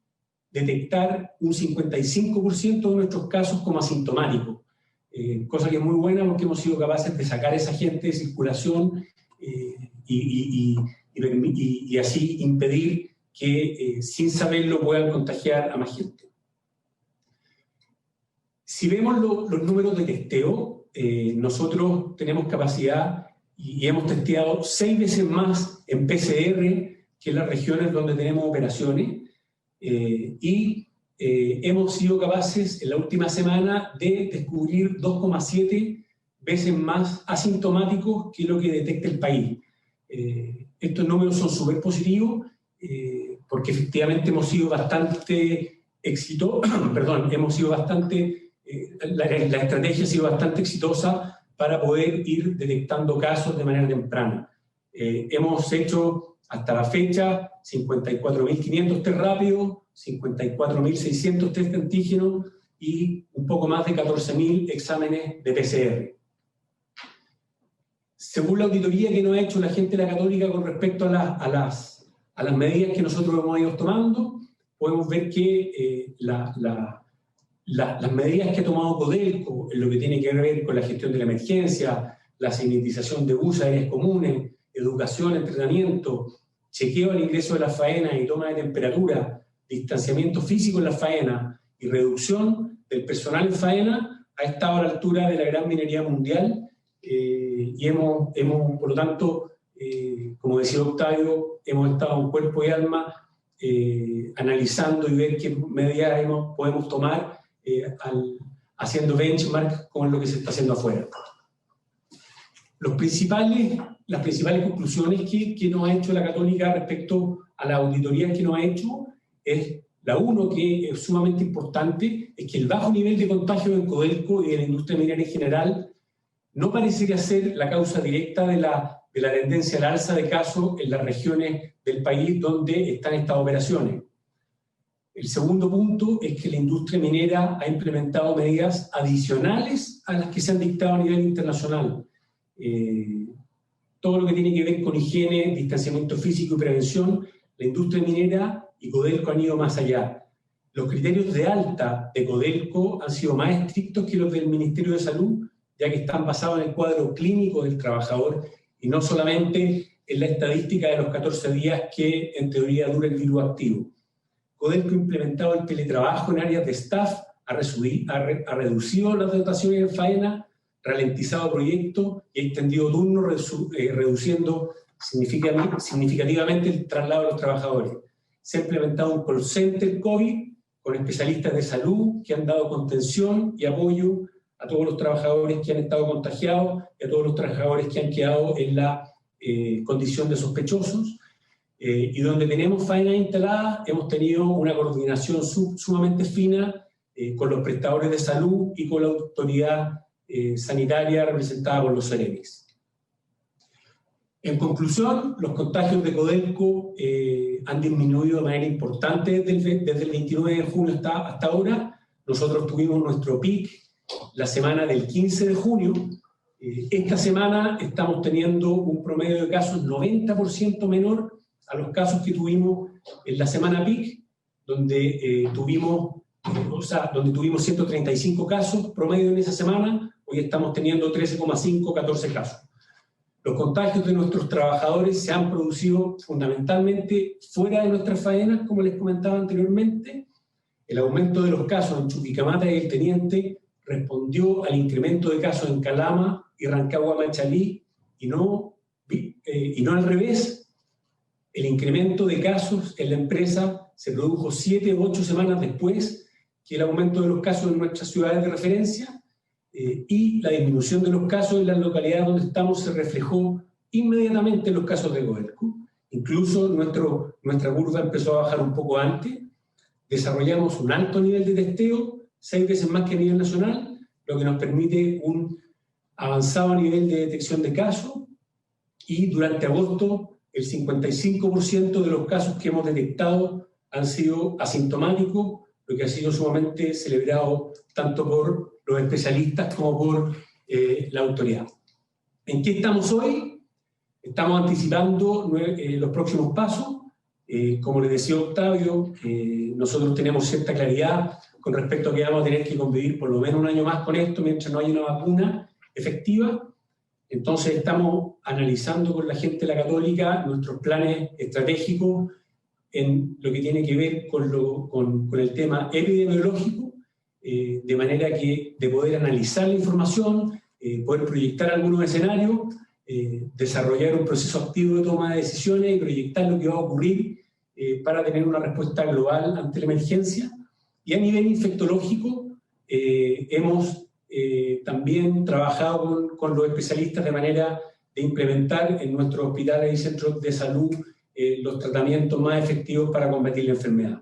detectar un 55% de nuestros casos como asintomáticos. Cosa que es muy buena, porque hemos sido capaces de sacar a esa gente de circulación y así impedir que sin saberlo puedan contagiar a más gente. Si vemos los números de testeo, nosotros tenemos capacidad y hemos testeado 6 veces más en PCR que en las regiones donde tenemos operaciones, y hemos sido capaces en la última semana de descubrir 2,7 veces más asintomáticos que lo que detecta el país. Estos números son súper positivos, porque efectivamente hemos sido bastante exitosos, la estrategia ha sido bastante exitosa para poder ir detectando casos de manera temprana. Hemos hecho hasta la fecha 54.500 test rápidos, 54.600 test de antígeno y un poco más de 14.000 exámenes de PCR. Según la auditoría que nos ha hecho la gente de la Católica con respecto a las medidas que nosotros hemos ido tomando, podemos ver que las medidas que ha tomado Codelco en lo que tiene que ver con la gestión de la emergencia, la sanitización de buses, áreas comunes, educación, entrenamiento, chequeo al ingreso de las faenas y toma de temperatura, distanciamiento físico en las faenas y reducción del personal en faena, ha estado a la altura de la gran minería mundial, y hemos, por lo tanto, como decía Octavio, hemos estado en cuerpo y alma analizando y ver qué medidas podemos tomar, haciendo benchmark con lo que se está haciendo afuera. Las principales conclusiones que nos ha hecho la Católica respecto a la auditoría que nos ha hecho es, la uno, que es sumamente importante, es que el bajo nivel de contagio en Codelco y en la industria minera en general no parecería ser la causa directa de la tendencia al alza de casos en las regiones del país donde están estas operaciones. El segundo punto es que la industria minera ha implementado medidas adicionales a las que se han dictado a nivel internacional. Todo lo que tiene que ver con higiene, distanciamiento físico y prevención, la industria minera y Codelco han ido más allá. Los criterios de alta de Codelco han sido más estrictos que los del Ministerio de Salud, ya que están basados en el cuadro clínico del trabajador y no solamente en la estadística de los 14 días que en teoría dura el virus activo. Codelco ha implementado el teletrabajo en áreas de staff, ha reducido las dotaciones en faena, ralentizado proyectos y extendido turnos, reduciendo significativamente el traslado de los trabajadores. Se ha implementado un call center COVID con especialistas de salud que han dado contención y apoyo a todos los trabajadores que han estado contagiados y a todos los trabajadores que han quedado en la condición de sospechosos. Y donde tenemos faenas instaladas, hemos tenido una coordinación sumamente fina con los prestadores de salud y con la autoridad sanitaria representada por los Ceremis. En conclusión, los contagios de Codelco han disminuido de manera importante desde el 29 de junio hasta ahora. Nosotros tuvimos nuestro pic la semana del 15 de junio. Esta semana estamos teniendo un promedio de casos 90% menor a los casos que tuvimos en la semana pic, donde tuvimos 135 casos promedio en esa semana. Hoy estamos teniendo 13,5, 14 casos. Los contagios de nuestros trabajadores se han producido fundamentalmente fuera de nuestras faenas, como les comentaba anteriormente. El aumento de los casos en Chuquicamata y El Teniente respondió al incremento de casos en Calama y Rancagua-Machalí y no al revés. El incremento de casos en la empresa se produjo 7 u 8 semanas después que el aumento de los casos en nuestras ciudades de referencia, y la disminución de los casos en las localidades donde estamos se reflejó inmediatamente en los casos de Codelco. Incluso nuestra curva empezó a bajar un poco antes. Desarrollamos un alto nivel de testeo, 6 veces más que a nivel nacional, lo que nos permite un avanzado nivel de detección de casos, y durante agosto el 55% de los casos que hemos detectado han sido asintomáticos, lo que ha sido sumamente celebrado tanto por los especialistas como por la autoridad. ¿En qué estamos hoy? Estamos anticipando los próximos pasos. Como les decía Octavio, nosotros tenemos cierta claridad con respecto a que vamos a tener que convivir por lo menos un año más con esto mientras no haya una vacuna efectiva. Entonces estamos analizando con la gente de la Católica nuestros planes estratégicos en lo que tiene que ver con el tema epidemiológico, de manera que de poder analizar la información, poder proyectar algunos escenarios, desarrollar un proceso activo de toma de decisiones y proyectar lo que va a ocurrir para tener una respuesta global ante la emergencia. Y a nivel infectológico, hemos también trabajado con los especialistas de manera de implementar en nuestros hospitales y centros de salud los tratamientos más efectivos para combatir la enfermedad.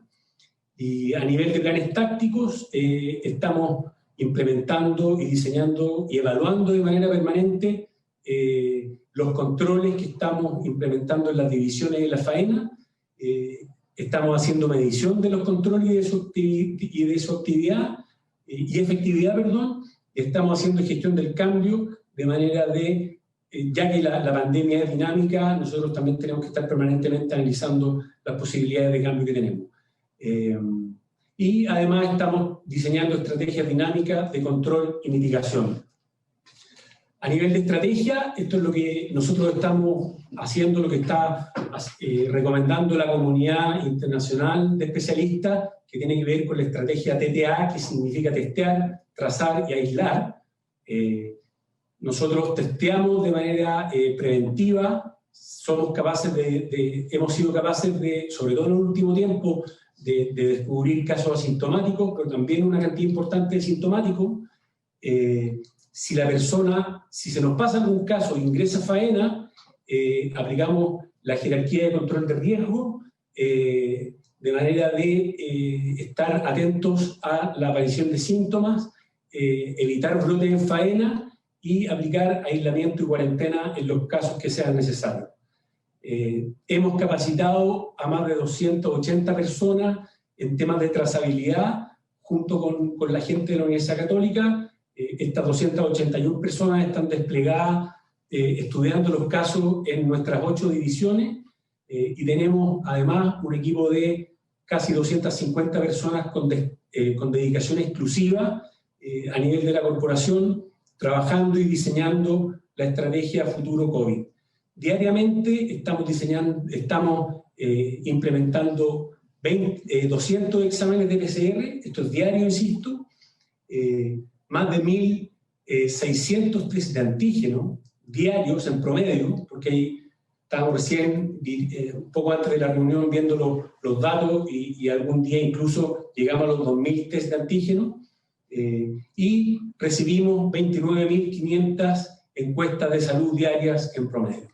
Y a nivel de planes tácticos, estamos implementando y diseñando y evaluando de manera permanente los controles que estamos implementando en las divisiones y en la faena. Estamos haciendo medición de los controles y de su actividad y efectividad, perdón. Estamos haciendo gestión del cambio de manera de, ya que la pandemia es dinámica, nosotros también tenemos que estar permanentemente analizando las posibilidades de cambio que tenemos. Y además estamos diseñando estrategias dinámicas de control y mitigación. A nivel de estrategia, esto es lo que nosotros estamos haciendo, lo que está recomendando la comunidad internacional de especialistas, que tiene que ver con la estrategia TTA, que significa testear, trazar y aislar. Nosotros testeamos de manera preventiva, hemos sido capaces de, sobre todo en el último tiempo, de descubrir casos asintomáticos, pero también una cantidad importante de sintomáticos. Si se nos pasa algún caso e ingresa faena, aplicamos la jerarquía de control de riesgo, de manera de estar atentos a la aparición de síntomas, evitar brotes en faena y aplicar aislamiento y cuarentena en los casos que sean necesarios. Hemos capacitado a más de 280 personas en temas de trazabilidad, junto con la gente de la Universidad Católica. Estas 281 personas están desplegadas estudiando los casos en nuestras 8 divisiones, y tenemos además un equipo de casi 250 personas con dedicación exclusiva a nivel de la corporación, trabajando y diseñando la estrategia futuro COVID. Diariamente estamos implementando 200 exámenes de PCR, esto es diario, insisto, más de 1000 600 test de antígeno diarios en promedio, porque ahí estábamos recién, un poco antes de la reunión, viendo los datos y algún día incluso llegamos a los 2.000 test de antígeno, y recibimos 29.500 encuestas de salud diarias en promedio.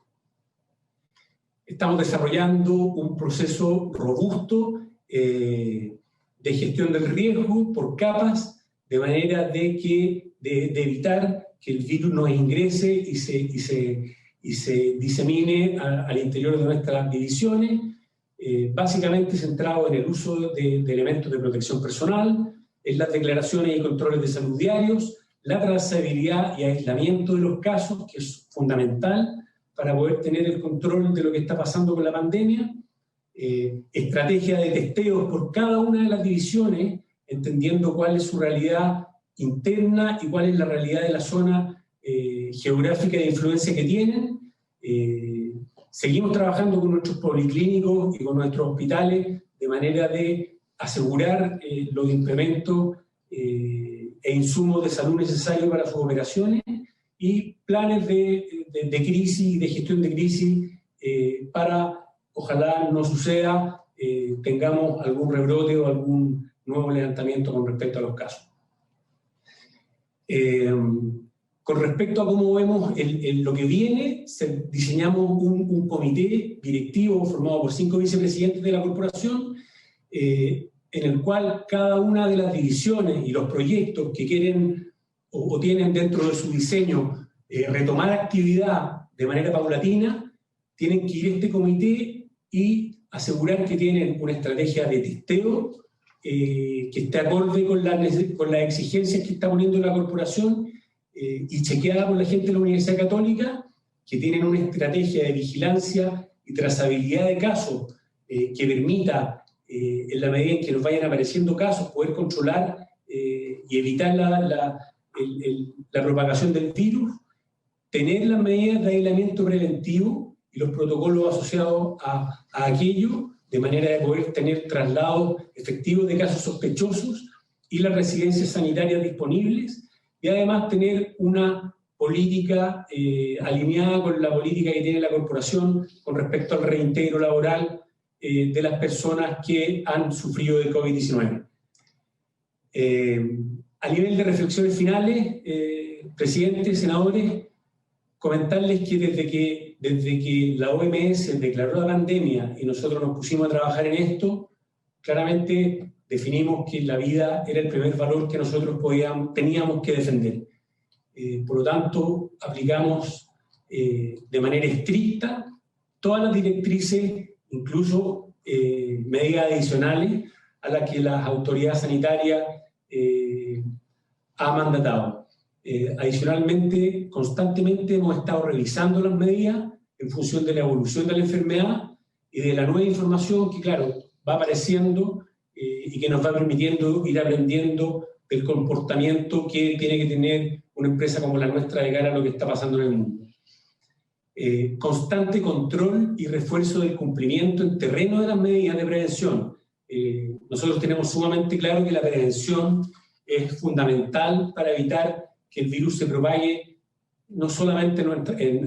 Estamos desarrollando un proceso robusto de gestión del riesgo por capas, de manera de evitar que el virus nos ingrese y se disemine al interior de nuestras divisiones, básicamente centrado en el uso de elementos de protección personal, en las declaraciones y controles de salud diarios, la trazabilidad y aislamiento de los casos, que es fundamental para poder tener el control de lo que está pasando con la pandemia, estrategia de testeos por cada una de las divisiones, entendiendo cuál es su realidad interna y cuál es la realidad de la zona geográfica de influencia que tienen. Seguimos trabajando con nuestros policlínicos y con nuestros hospitales de manera de asegurar los implementos e insumos de salud necesarios para sus operaciones y planes de crisis y de gestión de crisis para, ojalá no suceda, tengamos algún rebrote o algún nuevo levantamiento con respecto a los casos. Con respecto a cómo vemos lo que viene, diseñamos un comité directivo formado por 5 vicepresidentes de la corporación, en el cual cada una de las divisiones y los proyectos que quieren o tienen dentro de su diseño retomar actividad de manera paulatina, tienen que ir a este comité y asegurar que tienen una estrategia de testeo que esté acorde con las exigencias que está poniendo la corporación y chequeada por la gente de la Universidad Católica, que tienen una estrategia de vigilancia y trazabilidad de casos que permita, en la medida en que nos vayan apareciendo casos, poder controlar y evitar la propagación del virus, tener las medidas de aislamiento preventivo y los protocolos asociados a aquello, de manera de poder tener traslados efectivos de casos sospechosos y las residencias sanitarias disponibles, y además tener una política alineada con la política que tiene la corporación con respecto al reintegro laboral de las personas que han sufrido de COVID-19. A nivel de reflexiones finales, presidente, senadores, comentarles que desde que la OMS declaró la pandemia y nosotros nos pusimos a trabajar en esto, claramente definimos que la vida era el primer valor que nosotros teníamos que defender. Por lo tanto, aplicamos de manera estricta todas las directrices, incluso medidas adicionales a las que las autoridades sanitarias han mandatado. Adicionalmente, constantemente hemos estado revisando las medidas en función de la evolución de la enfermedad y de la nueva información que, claro, va apareciendo y que nos va permitiendo ir aprendiendo del comportamiento que tiene que tener una empresa como la nuestra de cara a lo que está pasando en el mundo. Constante control y refuerzo del cumplimiento en terreno de las medidas de prevención. Nosotros tenemos sumamente claro que la prevención es fundamental para evitar que el virus se propague no solamente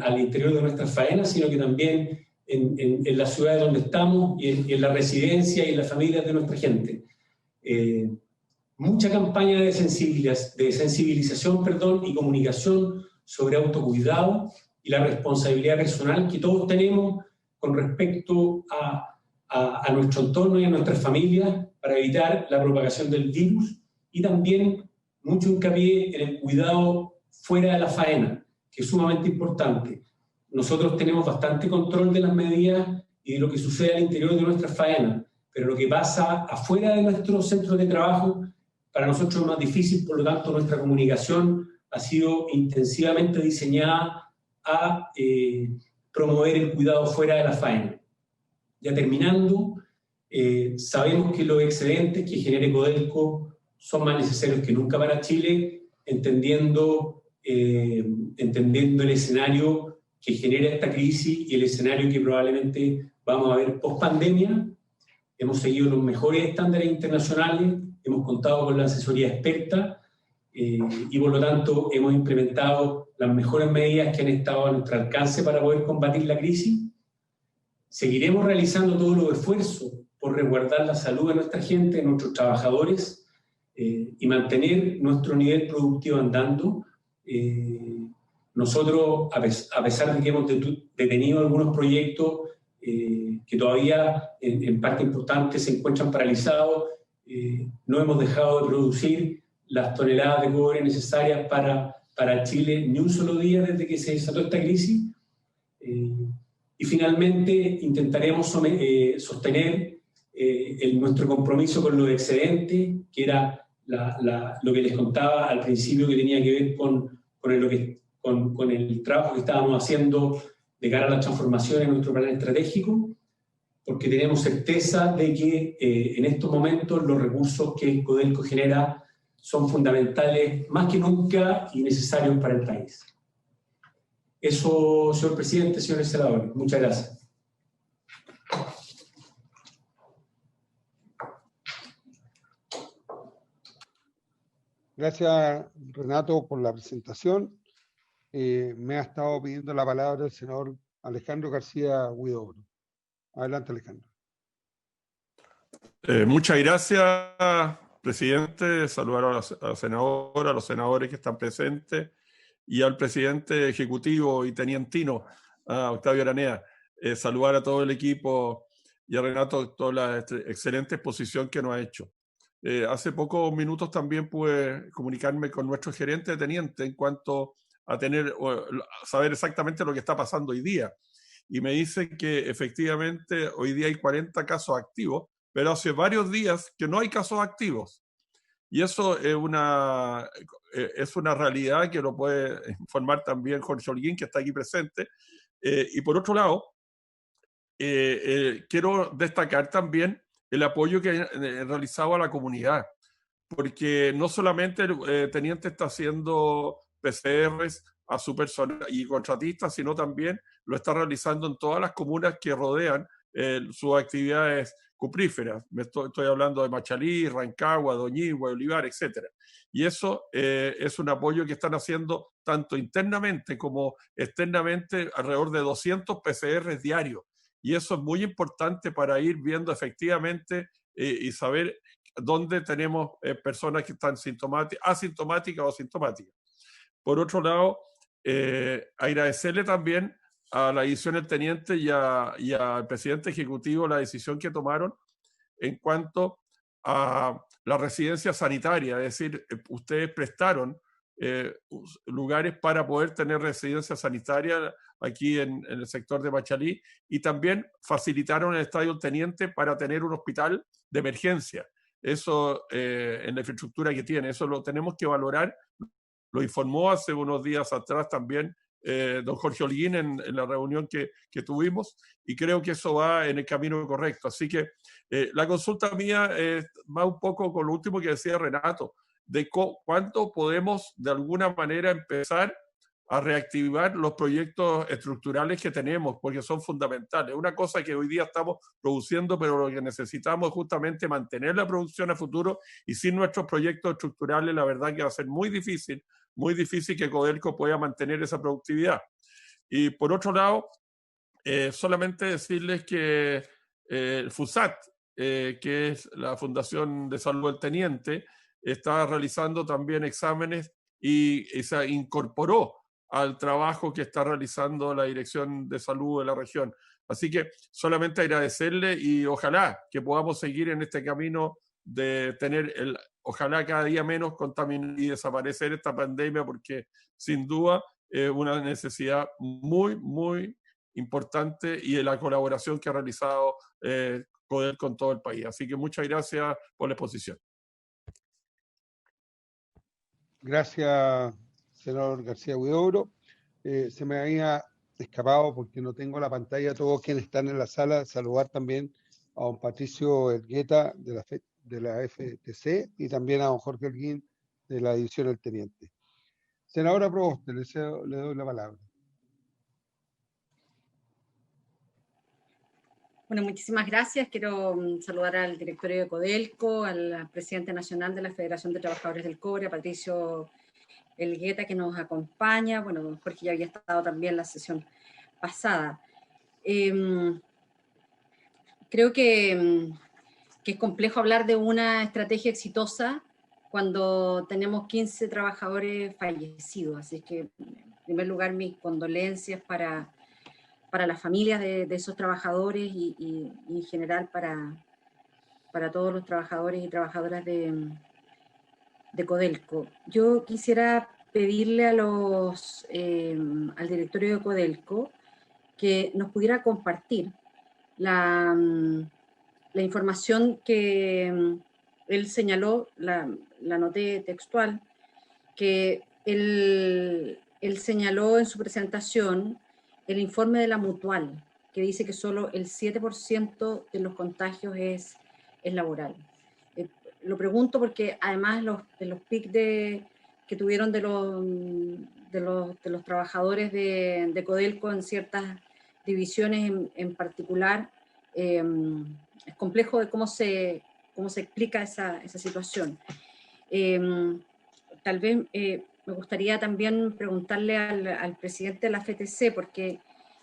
al interior de nuestras faenas, sino que también en las ciudades donde estamos y en la residencia y en las familias de nuestra gente. Mucha campaña de sensibilización y comunicación sobre autocuidado y la responsabilidad personal que todos tenemos con respecto a nuestro entorno y a nuestras familias para evitar la propagación del virus, y también mucho hincapié en el cuidado fuera de la faena, que es sumamente importante. Nosotros tenemos bastante control de las medidas y de lo que sucede al interior de nuestras faenas, pero lo que pasa afuera de nuestros centros de trabajo, para nosotros es más difícil. Por lo tanto, nuestra comunicación ha sido intensivamente diseñada a promover el cuidado fuera de la faena. Ya terminando, sabemos que los excedentes que genere Codelco son más necesarios que nunca para Chile, entendiendo el escenario que genera esta crisis y el escenario que probablemente vamos a ver post-pandemia. Hemos seguido los mejores estándares internacionales, hemos contado con la asesoría experta y por lo tanto hemos implementado las mejores medidas que han estado a nuestro alcance para poder combatir la crisis. Seguiremos realizando todos los esfuerzos por resguardar la salud de nuestra gente, de nuestros trabajadores, y mantener nuestro nivel productivo andando. Nosotros, a pesar de que hemos detenido algunos proyectos que todavía en parte importante se encuentran paralizados, no hemos dejado de producir las toneladas de cobre necesarias para Chile ni un solo día desde que se desató esta crisis. Y finalmente intentaremos sostener nuestro compromiso con los excedentes, que era lo que les contaba al principio, que tenía que ver con el trabajo que estábamos haciendo de cara a la transformación en nuestro plan estratégico, porque tenemos certeza de que en estos momentos los recursos que Codelco genera son fundamentales más que nunca y necesarios para el país. Eso, señor presidente, señores senadores. Muchas gracias.
Gracias, Renato, por la presentación. Me ha estado pidiendo la palabra el senador Alejandro García Huidobro. Adelante, Alejandro.
Muchas gracias, presidente. Saludar a la senadora, a los senadores que están presentes y al presidente ejecutivo y tenientino, a Octavio Aranea. Saludar a todo el equipo y a Renato toda la excelente exposición que nos ha hecho. Hace pocos minutos también pude comunicarme con nuestro gerente de teniente en cuanto a saber exactamente lo que está pasando hoy día. Y me dice que efectivamente hoy día hay 40 casos activos, pero hace varios días que no hay casos activos. Y eso es una realidad que lo puede informar también Jorge Holguín, que está aquí presente. Y por otro lado, quiero destacar también el apoyo que ha realizado a la comunidad, porque no solamente el teniente está haciendo PCRs a su personal y contratistas, sino también lo está realizando en todas las comunas que rodean sus actividades cupríferas. Estoy hablando de Machalí, Rancagua, Doñihue, Olivar, etc. Y eso es un apoyo que están haciendo tanto internamente como externamente, alrededor de 200 PCRs diarios. Y eso es muy importante para ir viendo efectivamente y saber dónde tenemos personas que están asintomáticas o asintomáticas. Por otro lado, agradecerle también a la división del teniente y al presidente ejecutivo la decisión que tomaron en cuanto a la residencia sanitaria, es decir, ustedes prestaron lugares para poder tener residencia sanitaria aquí en el sector de Machalí, y también facilitaron el Estadio Teniente para tener un hospital de emergencia. Eso en la infraestructura que tiene, eso lo tenemos que valorar. Lo informó hace unos días atrás también don Jorge Holguín en la reunión que tuvimos, y creo que eso va en el camino correcto. Así que la consulta mía va un poco con lo último que decía Renato, de cuánto podemos de alguna manera empezar a reactivar los proyectos estructurales que tenemos, porque son fundamentales. Una cosa que hoy día estamos produciendo, pero lo que necesitamos es justamente mantener la producción a futuro, y sin nuestros proyectos estructurales la verdad que va a ser muy difícil que Codelco pueda mantener esa productividad. Y por otro lado, solamente decirles que el FUSAT, que es la Fundación de Salud del Teniente, está realizando también exámenes y se incorporó al trabajo que está realizando la Dirección de Salud de la región. Así que solamente agradecerle y ojalá que podamos seguir en este camino de tener ojalá cada día menos contaminación y desaparecer esta pandemia, porque sin duda es una necesidad muy, muy importante, y la colaboración que ha realizado Codel con todo el país. Así que muchas gracias por la exposición.
Gracias, senador García Huidobro. Se me había escapado, porque no tengo la pantalla de todos quienes están en la sala, saludar también a don Patricio Elgueta de la FTC y también a don Jorge Holguín de la División del Teniente. Senadora Proboste, le doy la palabra.
Bueno, muchísimas gracias. Quiero saludar al directorio de Codelco, al presidente nacional de la Federación de Trabajadores del Cobre, a Patricio Elgueta, que nos acompaña. Bueno, Jorge ya había estado también en la sesión pasada. Creo que es complejo hablar de una estrategia exitosa cuando tenemos 15 trabajadores fallecidos. Así que, en primer lugar, mis condolencias para las familias de esos trabajadores y en general para todos los trabajadores y trabajadoras de Codelco. Yo quisiera pedirle al directorio de Codelco que nos pudiera compartir la información que él señaló, la noté textual, que él señaló en su presentación el informe de la Mutual, que dice que solo el 7% de los contagios es laboral. Lo pregunto porque además de los pics que tuvieron de los trabajadores de Codelco en ciertas divisiones en particular, es complejo de cómo se explica esa situación. Tal vez me gustaría también preguntarle al presidente de la FTC, porque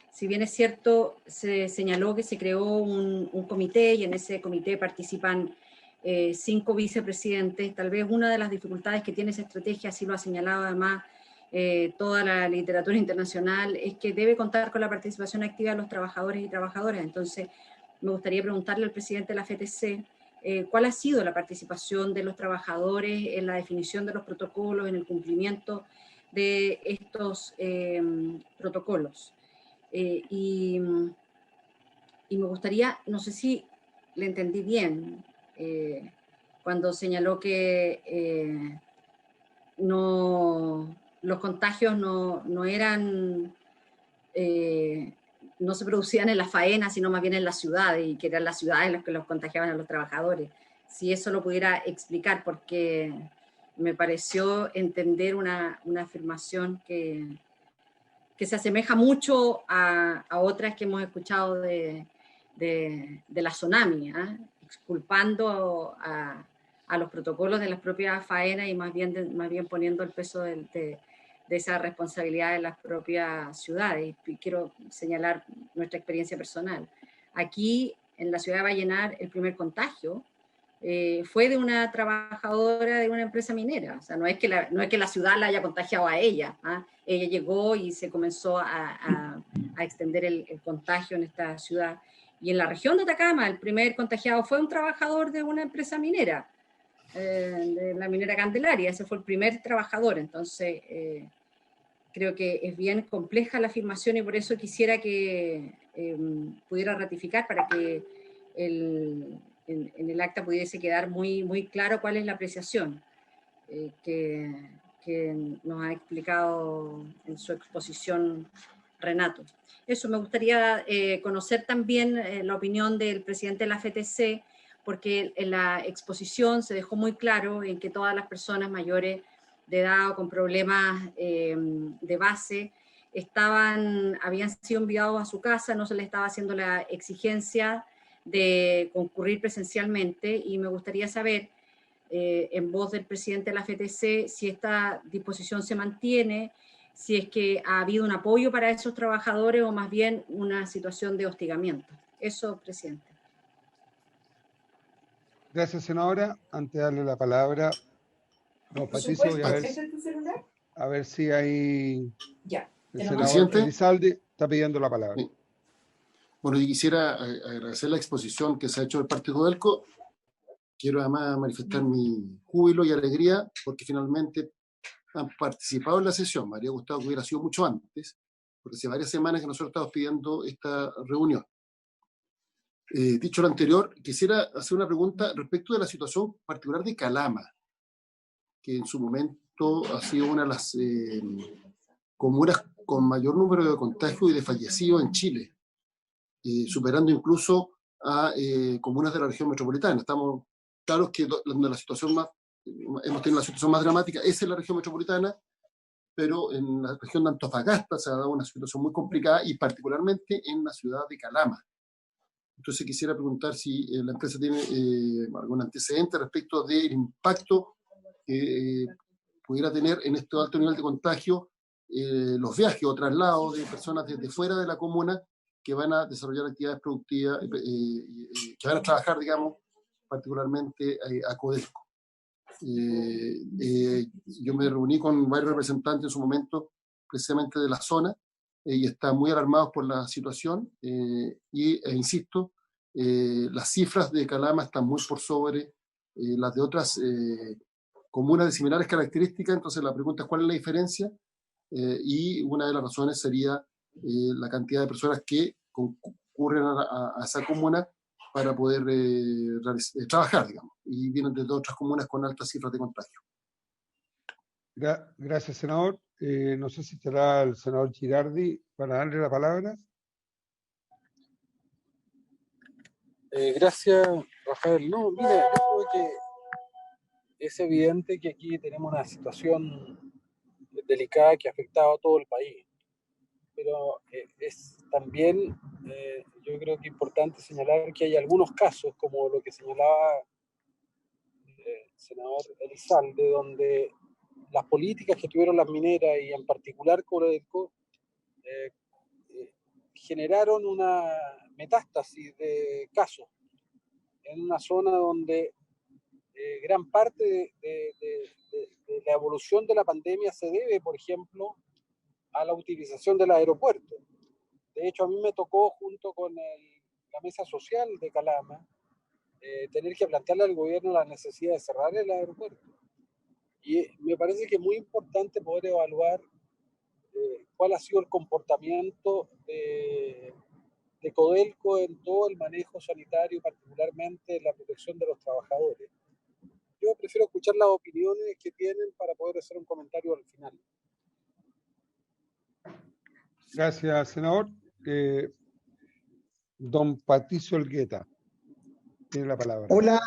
si bien es cierto, se señaló que se creó un comité y en ese comité participan 5 vicepresidentes. Tal vez una de las dificultades que tiene esa estrategia, así lo ha señalado además toda la literatura internacional, es que debe contar con la participación activa de los trabajadores y trabajadoras. Entonces, me gustaría preguntarle al presidente de la FTC cuál ha sido la participación de los trabajadores en la definición de los protocolos, en el cumplimiento de estos protocolos. Y me gustaría, no sé si le entendí bien, cuando señaló que los contagios no eran, no se producían en las faenas, sino más bien en las ciudades, y que eran las ciudades las que los contagiaban a los trabajadores. Si eso lo pudiera explicar, porque me pareció entender una afirmación que se asemeja mucho a otras que hemos escuchado de la Tsunami, exculpando a los protocolos de las propias faenas y más bien poniendo el peso de esa responsabilidad en las propias ciudades. Y quiero señalar nuestra experiencia personal. Aquí, en la ciudad de Vallenar, el primer contagio fue de una trabajadora de una empresa minera. O sea, no es que la ciudad la haya contagiado a ella. Ella llegó y se comenzó a extender el contagio en esta ciudad. Y en la región de Atacama, el primer contagiado fue un trabajador de una empresa minera, de la minera Candelaria. Ese fue el primer trabajador. Entonces, creo que es bien compleja la afirmación y por eso quisiera que pudiera ratificar para que en el acta pudiese quedar muy, muy claro cuál es la apreciación que nos ha explicado en su exposición Renato. Eso, me gustaría conocer también la opinión del presidente de la FTC, porque en la exposición se dejó muy claro en que todas las personas mayores de edad o con problemas de base habían sido enviados a su casa, no se les estaba haciendo la exigencia de concurrir presencialmente, y me gustaría saber, en voz del presidente de la FTC, si esta disposición se mantiene, si es que ha habido un apoyo para esos trabajadores o más bien una situación de hostigamiento. Eso, presidente.
Gracias, senadora. Antes de darle la palabra, Patricio, voy a ver si hay...
Ya.
El senador Elizalde está pidiendo la palabra.
Sí. Bueno, yo quisiera agradecer la exposición que se ha hecho del Partido Codelco. Quiero además manifestar mi júbilo y alegría porque finalmente han participado en la sesión. Me habría gustado que hubiera sido mucho antes, porque hace varias semanas que nosotros estamos pidiendo esta reunión. Dicho lo anterior, quisiera hacer una pregunta respecto de la situación particular de Calama, que en su momento ha sido una de las comunas con mayor número de contagios y de fallecidos en Chile, superando incluso a comunas de la región metropolitana. Estamos claros que donde la situación hemos tenido la situación más dramática es en la región metropolitana, pero en la región de Antofagasta se ha dado una situación muy complicada y particularmente en la ciudad de Calama. Entonces quisiera preguntar si la empresa tiene algún antecedente respecto del impacto que pudiera tener en este alto nivel de contagio los viajes o traslados de personas desde fuera de la comuna que van a desarrollar actividades productivas, que van a trabajar, digamos, particularmente a Codelco. Yo me reuní con varios representantes en su momento, precisamente de la zona, y están muy alarmados por la situación, insisto, las cifras de Calama están muy por sobre las de otras comunas de similares características. Entonces la pregunta es cuál es la diferencia, y una de las razones sería la cantidad de personas que concurren a esa comuna para poder trabajar, digamos, y vienen desde otras comunas con altas cifras de contagio.
Gracias, senador. No sé si estará el senador Girardi para darle la palabra.
Gracias, Rafael. No, mira, yo creo que es evidente que aquí tenemos una situación delicada que ha afectado a todo el país, pero es también, yo creo que es importante señalar que hay algunos casos, como lo que señalaba el senador Elizalde, donde las políticas que tuvieron las mineras y en particular Codelco generaron una metástasis de casos en una zona donde gran parte de la evolución de la pandemia se debe, por ejemplo, a la utilización del aeropuerto. De hecho, a mí me tocó, junto con la mesa social de Calama, tener que plantearle al gobierno la necesidad de cerrar el aeropuerto. Y me parece que es muy importante poder evaluar cuál ha sido el comportamiento de Codelco en todo el manejo sanitario, particularmente en la protección de los trabajadores. Yo prefiero escuchar las opiniones que tienen para poder hacer un comentario al final.
Gracias, senador. Don Patricio Elgueta tiene la palabra.
Hola,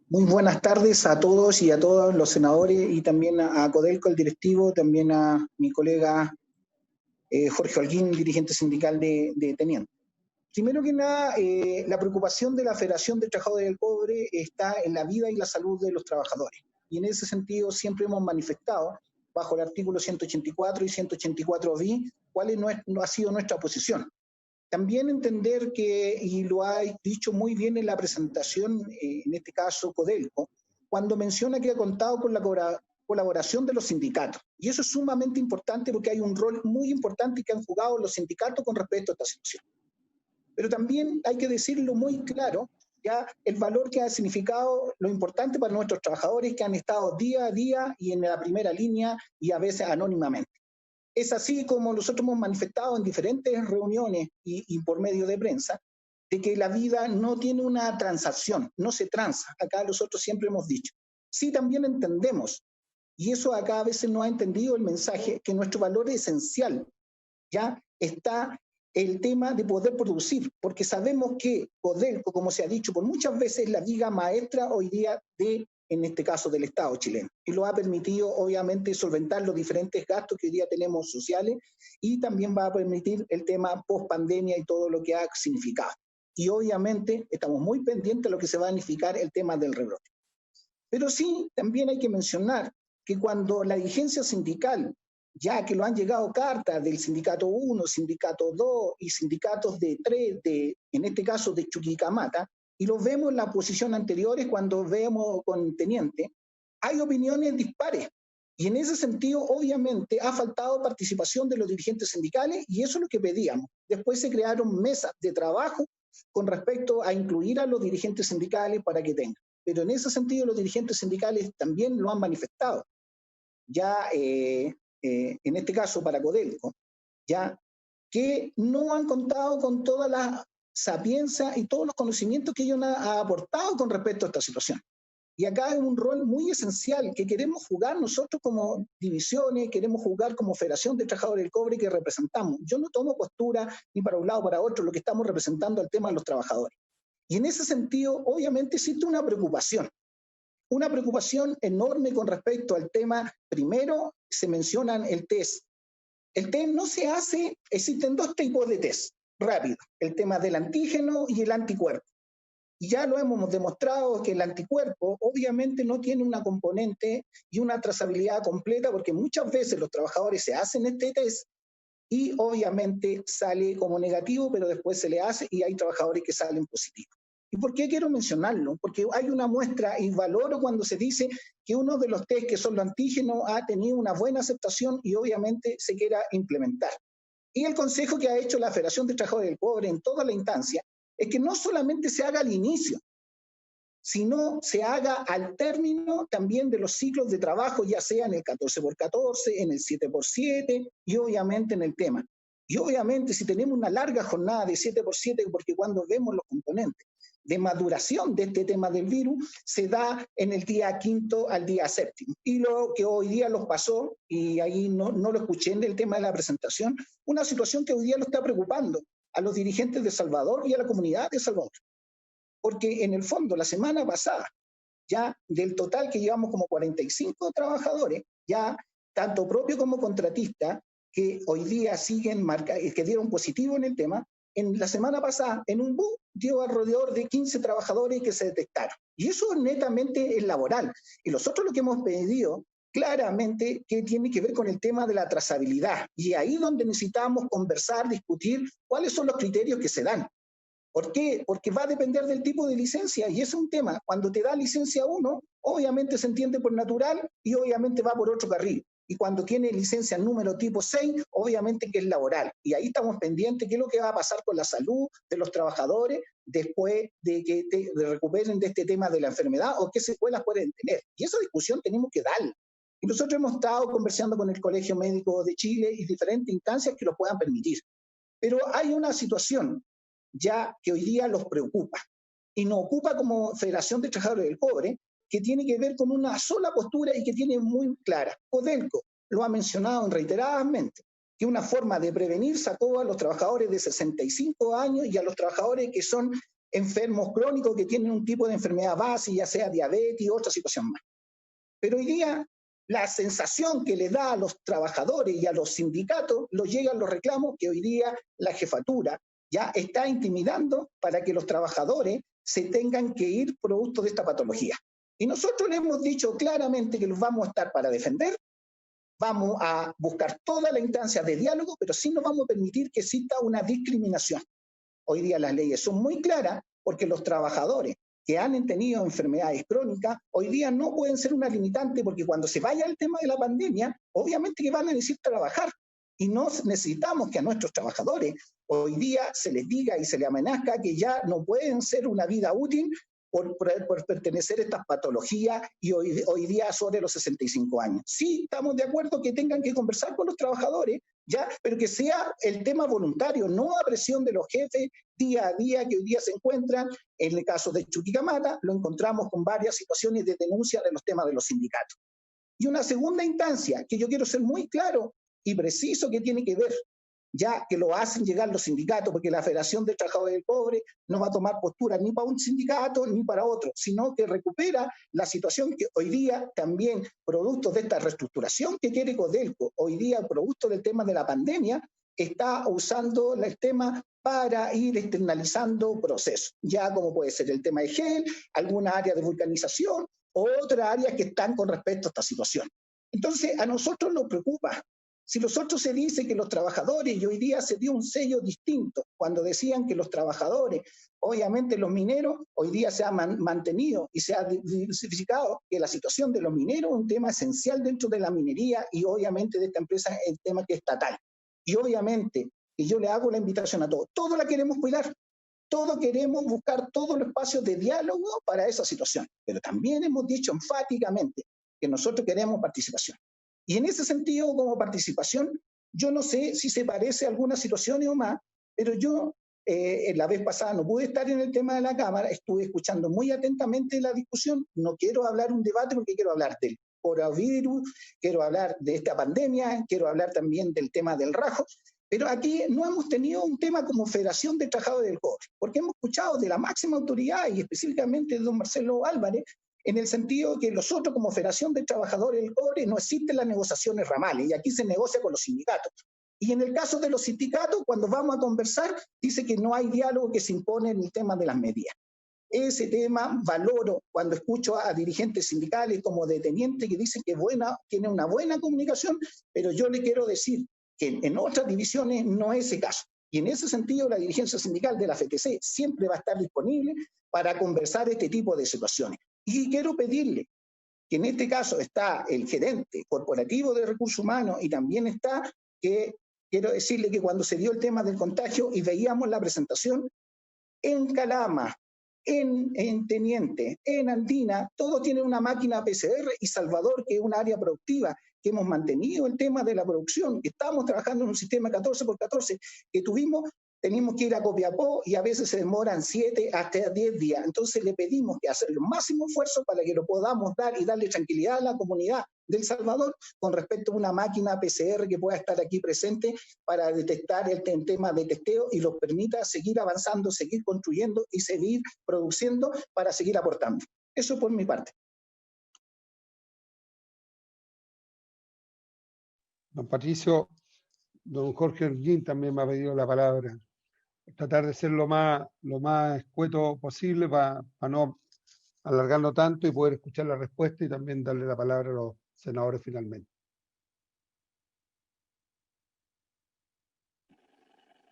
muy buenas tardes a todos y a todos los senadores y también a Codelco, el directivo, también a mi colega Jorge Holguín, dirigente sindical de Teniente. Primero que nada, la preocupación de la Federación de Trabajadores del Cobre está en la vida y la salud de los trabajadores. Y en ese sentido siempre hemos manifestado, bajo el artículo 184 y 184 bis, cuál ha sido nuestra posición. También entender que, y lo ha dicho muy bien en la presentación, en este caso Codelco, cuando menciona que ha contado con la colaboración de los sindicatos. Y eso es sumamente importante porque hay un rol muy importante que han jugado los sindicatos con respecto a esta situación. Pero también hay que decirlo muy claro, ya el valor que ha significado lo importante para nuestros trabajadores que han estado día a día y en la primera línea y a veces anónimamente. Es así como nosotros hemos manifestado en diferentes reuniones y por medio de prensa, de que la vida no tiene una transacción, no se transa. Acá nosotros siempre hemos dicho. Sí, también entendemos, y eso acá a veces no ha entendido el mensaje, que nuestro valor esencial ya está el tema de poder producir, porque sabemos que Codelco, como se ha dicho por muchas veces, es la viga maestra hoy día en este caso del Estado chileno, y lo ha permitido obviamente solventar los diferentes gastos que hoy día tenemos sociales, y también va a permitir el tema post pandemia y todo lo que ha significado. Y obviamente estamos muy pendientes de lo que se va a significar el tema del rebrote. Pero sí, también hay que mencionar que cuando la dirigencia sindical, ya que lo han llegado cartas del sindicato 1, sindicato 2 y sindicatos de 3, en este caso de Chuquicamata, y lo vemos en las posiciones anteriores cuando vemos con Teniente, hay opiniones dispares. Y en ese sentido, obviamente, ha faltado participación de los dirigentes sindicales y eso es lo que pedíamos. Después se crearon mesas de trabajo con respecto a incluir a los dirigentes sindicales para que tengan. Pero en ese sentido, los dirigentes sindicales también lo han manifestado. Ya en este caso para Codelco, ya que no han contado con toda la sapiencia y todos los conocimientos que ellos han aportado con respecto a esta situación. Y acá hay un rol muy esencial que queremos jugar nosotros como divisiones, queremos jugar como Federación de Trabajadores del Cobre que representamos. Yo no tomo postura ni para un lado o para otro, lo que estamos representando al tema de los trabajadores. Y en ese sentido, obviamente existe una preocupación enorme con respecto al tema. Primero, se mencionan el test. El test no se hace, existen dos tipos de test. rápido, el tema del antígeno y el anticuerpo. Y ya lo hemos demostrado que el anticuerpo obviamente no tiene una componente y una trazabilidad completa, porque muchas veces los trabajadores se hacen este test y obviamente sale como negativo, pero después se le hace y hay trabajadores que salen positivos. ¿Y por qué quiero mencionarlo? Porque hay una muestra y valoro cuando se dice que uno de los test que son los antígenos ha tenido una buena aceptación y obviamente se quiera implementar. Y el consejo que ha hecho la Federación de Trabajadores del Cobre en toda la instancia es que no solamente se haga al inicio, sino se haga al término también de los ciclos de trabajo, ya sea en el 14x14, en el 7x7 y obviamente en el tema. Y obviamente si tenemos una larga jornada de 7x7, porque cuando vemos los componentes de maduración de este tema del virus, se da en el día 5 al día 7. Y lo que hoy día los pasó, y ahí no lo escuché en el tema de la presentación, una situación que hoy día lo está preocupando a los dirigentes de Salvador y a la comunidad de Salvador. Porque en el fondo, la semana pasada, ya del total que llevamos como 45 trabajadores, ya tanto propio como contratista, que hoy día siguen que dieron positivo en el tema, en la semana pasada, en un bus, dio alrededor de 15 trabajadores que se detectaron. Y eso netamente es laboral. Y nosotros lo que hemos pedido claramente que tiene que ver con el tema de la trazabilidad. Y ahí donde necesitamos conversar, discutir cuáles son los criterios que se dan. ¿Por qué? Porque va a depender del tipo de licencia y ese es un tema. Cuando te da licencia 1, obviamente se entiende por natural y obviamente va por otro carril. Y cuando tiene licencia número tipo 6, obviamente que es laboral. Y ahí estamos pendientes qué es lo que va a pasar con la salud de los trabajadores después de que recuperen de este tema de la enfermedad o qué secuelas pueden tener. Y esa discusión tenemos que darla. Y nosotros hemos estado conversando con el Colegio Médico de Chile y diferentes instancias que lo puedan permitir. Pero hay una situación ya que hoy día los preocupa y nos ocupa como Federación de Trabajadores del Cobre, que tiene que ver con una sola postura y que tiene muy clara. Codelco lo ha mencionado reiteradamente, que una forma de prevenir sacó a los trabajadores de 65 años y a los trabajadores que son enfermos crónicos, que tienen un tipo de enfermedad base, ya sea diabetes u otra situación más. Pero hoy día la sensación que le da a los trabajadores y a los sindicatos, los llegan los reclamos que hoy día la jefatura ya está intimidando para que los trabajadores se tengan que ir producto de esta patología. Y nosotros le hemos dicho claramente que los vamos a estar para defender, vamos a buscar toda la instancia de diálogo, pero sí no vamos a permitir que exista una discriminación. Hoy día las leyes son muy claras porque los trabajadores que han tenido enfermedades crónicas, hoy día no pueden ser una limitante porque cuando se vaya el tema de la pandemia, obviamente que van a necesitar trabajar. Y no necesitamos que a nuestros trabajadores hoy día se les diga y se les amenazca que ya no pueden ser una vida útil por pertenecer a estas patologías y hoy día sobre los 65 años. Sí, estamos de acuerdo que tengan que conversar con los trabajadores, ya, pero que sea el tema voluntario, no a presión de los jefes día a día que hoy día se encuentran. En el caso de Chuquicamata lo encontramos con varias situaciones de denuncia de los temas de los sindicatos. Y una segunda instancia, que yo quiero ser muy claro y preciso, que tiene que ver, ya que lo hacen llegar los sindicatos, porque la Federación de Trabajadores del Cobre no va a tomar postura ni para un sindicato ni para otro, sino que recupera la situación que hoy día también, producto de esta reestructuración que quiere Codelco, hoy día producto del tema de la pandemia, está usando el tema para ir externalizando procesos, ya como puede ser el tema de gel, alguna área de vulcanización o otras áreas que están con respecto a esta situación. Entonces, a nosotros nos preocupa. Si nosotros se dice que los trabajadores, y hoy día se dio un sello distinto, cuando decían que los trabajadores, obviamente los mineros, hoy día se ha mantenido y se ha diversificado que la situación de los mineros es un tema esencial dentro de la minería y obviamente de esta empresa es el tema que es estatal. Y obviamente, y yo le hago la invitación a todos la queremos cuidar, todos queremos buscar todos los espacios de diálogo para esa situación, pero también hemos dicho enfáticamente que nosotros queremos participación. Y en ese sentido, como participación, yo no sé si se parece a algunas situaciones o más, pero yo la vez pasada no pude estar en el tema de la Cámara, estuve escuchando muy atentamente la discusión, no quiero hablar un debate porque quiero hablar del coronavirus, quiero hablar de esta pandemia, quiero hablar también del tema del rajo, pero aquí no hemos tenido un tema como Federación de Trabajadores del Cobre, porque hemos escuchado de la máxima autoridad y específicamente de don Marcelo Álvarez, en el sentido que nosotros como Federación de Trabajadores del Cobre no existen las negociaciones ramales y aquí se negocia con los sindicatos. Y en el caso de los sindicatos, cuando vamos a conversar, dice que no hay diálogo, que se impone en el tema de las medidas. Ese tema valoro cuando escucho a dirigentes sindicales como de teniente que dicen que tiene una buena comunicación, pero yo le quiero decir que en otras divisiones no es ese caso. Y en ese sentido, la dirigencia sindical de la FTC siempre va a estar disponible para conversar este tipo de situaciones. Y quiero pedirle que en este caso está el gerente corporativo de recursos humanos y también está que quiero decirle que cuando se dio el tema del contagio y veíamos la presentación en Calama, en Teniente, en Andina, todo tiene una máquina PCR, y Salvador, que es un área productiva, que hemos mantenido el tema de la producción, que estamos trabajando en un sistema 14x14, que teníamos que ir a Copiapó y a veces se demoran 7 hasta 10 días. Entonces le pedimos que hacer el máximo esfuerzo para que lo podamos dar y darle tranquilidad a la comunidad del Salvador con respecto a una máquina PCR que pueda estar aquí presente para detectar el tema de testeo y nos permita seguir avanzando, seguir construyendo y seguir produciendo para seguir aportando. Eso por mi parte.
Don Patricio, don Jorge Holguín también me ha pedido la palabra. Tratar de ser lo más escueto posible para no alargarlo tanto y poder escuchar la respuesta y también darle la palabra a los senadores finalmente.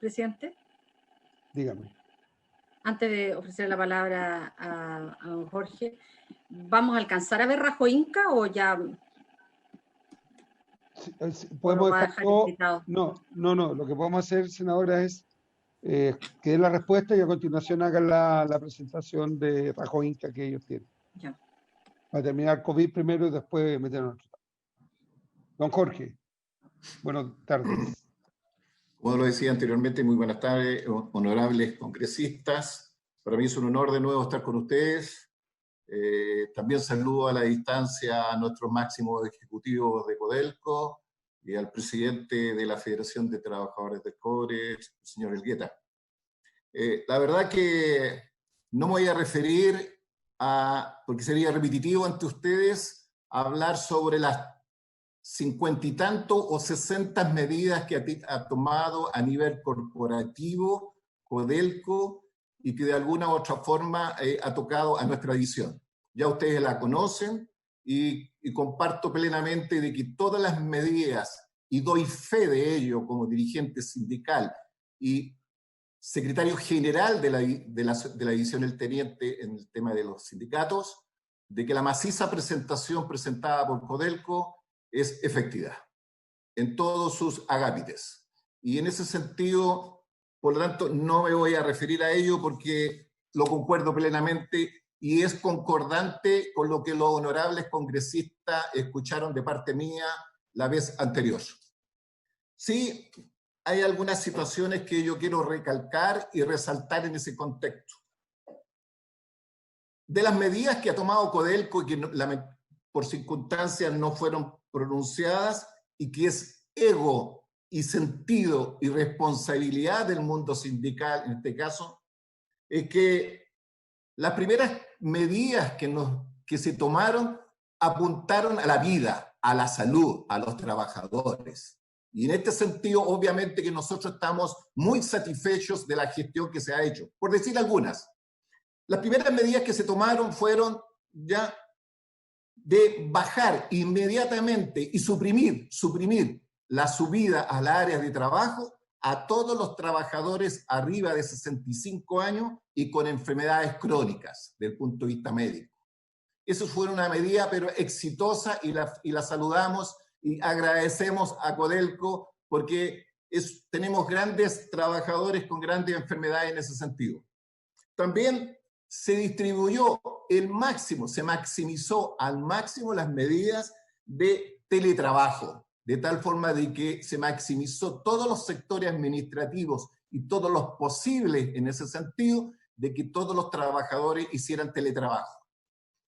Presidente.
Dígame.
Antes de ofrecer la palabra a don Jorge, ¿vamos a alcanzar a ver Rajo Inca o ya?
Podemos dejar todo. No. Lo que podemos hacer, senadora, es que den la respuesta y a continuación hagan la presentación de Rajo Inca que ellos tienen.
Ya.
Para terminar COVID primero y después meternos en otro. Don Jorge, buenas tardes.
Como lo decía anteriormente, muy buenas tardes, honorables congresistas. Para mí es un honor de nuevo estar con ustedes. También saludo a la distancia a nuestros máximos ejecutivos de Codelco y al presidente de la Federación de Trabajadores del Cobre, el señor Elgueta. La verdad que no me voy a referir porque sería repetitivo ante ustedes, a hablar sobre las 50 y tanto o 60 medidas que ha tomado a nivel corporativo Codelco y que de alguna u otra forma ha tocado a nuestra visión. Ya ustedes la conocen y comparto plenamente de que todas las medidas, y doy fe de ello como dirigente sindical y secretario general de la división El Teniente en el tema de los sindicatos, de que la maciza presentación presentada por Codelco es efectiva en todos sus agápites. Y en ese sentido, por lo tanto, no me voy a referir a ello porque lo concuerdo plenamente y es concordante con lo que los honorables congresistas escucharon de parte mía la vez anterior. Sí, hay algunas situaciones que yo quiero recalcar y resaltar en ese contexto. De las medidas que ha tomado Codelco y que por circunstancias no fueron pronunciadas y que es ego y sentido y responsabilidad del mundo sindical, en este caso, es que las primeras medidas que se tomaron apuntaron a la vida, a la salud, a los trabajadores. Y en este sentido, obviamente que nosotros estamos muy satisfechos de la gestión que se ha hecho. Por decir algunas, las primeras medidas que se tomaron fueron ya de bajar inmediatamente y suprimir la subida a las áreas de trabajo a todos los trabajadores arriba de 65 años y con enfermedades crónicas desde el punto de vista médico. Eso fue una medida pero exitosa y la saludamos y agradecemos a Codelco porque tenemos grandes trabajadores con grandes enfermedades en ese sentido. También se distribuyó se maximizó al máximo las medidas de teletrabajo, de tal forma de que se maximizó todos los sectores administrativos y todos los posibles en ese sentido de que todos los trabajadores hicieran teletrabajo.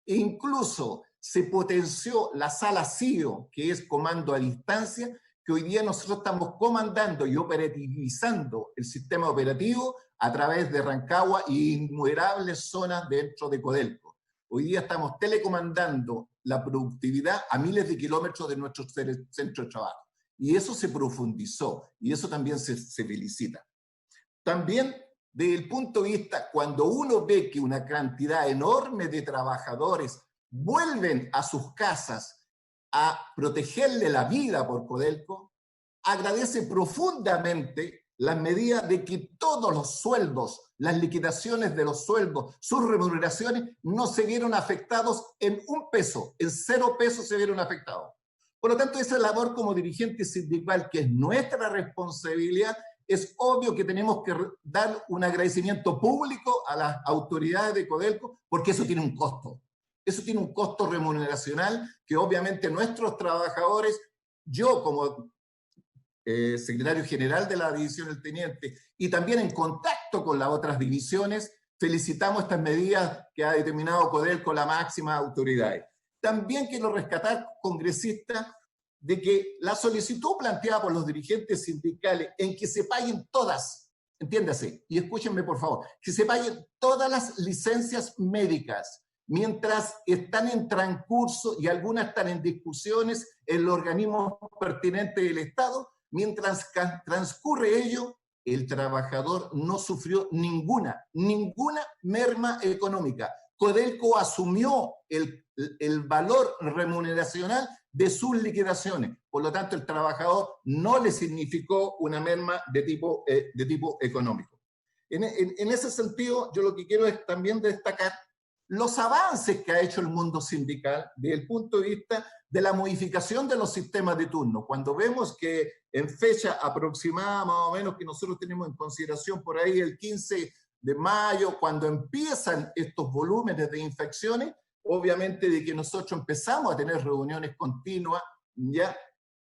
E incluso se potenció la sala CIO, que es comando a distancia, que hoy día nosotros estamos comandando y operativizando el sistema operativo a través de Rancagua y innumerables zonas dentro de Codelco. Hoy día estamos telecomandando la productividad a miles de kilómetros de nuestros centros de trabajo. Y eso se profundizó, y eso también se felicita. También, desde el punto de vista, cuando uno ve que una cantidad enorme de trabajadores vuelven a sus casas a protegerle la vida por Codelco, agradece profundamente las medidas de que todos los sueldos, las liquidaciones de los sueldos, sus remuneraciones no se vieron afectados en 1 peso, en 0 pesos se vieron afectados. Por lo tanto, esa labor como dirigente sindical, que es nuestra responsabilidad, es obvio que tenemos que dar un agradecimiento público a las autoridades de Codelco, porque eso tiene un costo. Eso tiene un costo remuneracional que obviamente nuestros trabajadores, yo como secretario general de la división del Teniente, y también en contacto con las otras divisiones, felicitamos estas medidas que ha determinado Codelco, la máxima autoridad. También quiero rescatar, congresista, de que la solicitud planteada por los dirigentes sindicales en que se paguen todas, entiéndase, y escúchenme por favor, que se paguen todas las licencias médicas, mientras están en transcurso y algunas están en discusiones en los organismos pertinentes del Estado, mientras transcurre ello, el trabajador no sufrió ninguna merma económica. Codelco asumió el valor remuneracional de sus liquidaciones. Por lo tanto, el trabajador no le significó una merma de tipo económico. En ese sentido, yo lo que quiero es también destacar los avances que ha hecho el mundo sindical desde el punto de vista de la modificación de los sistemas de turno. Cuando vemos que en fecha aproximada, más o menos, que nosotros tenemos en consideración por ahí el 15 de mayo, cuando empiezan estos volúmenes de infecciones, obviamente de que nosotros empezamos a tener reuniones continuas, ya,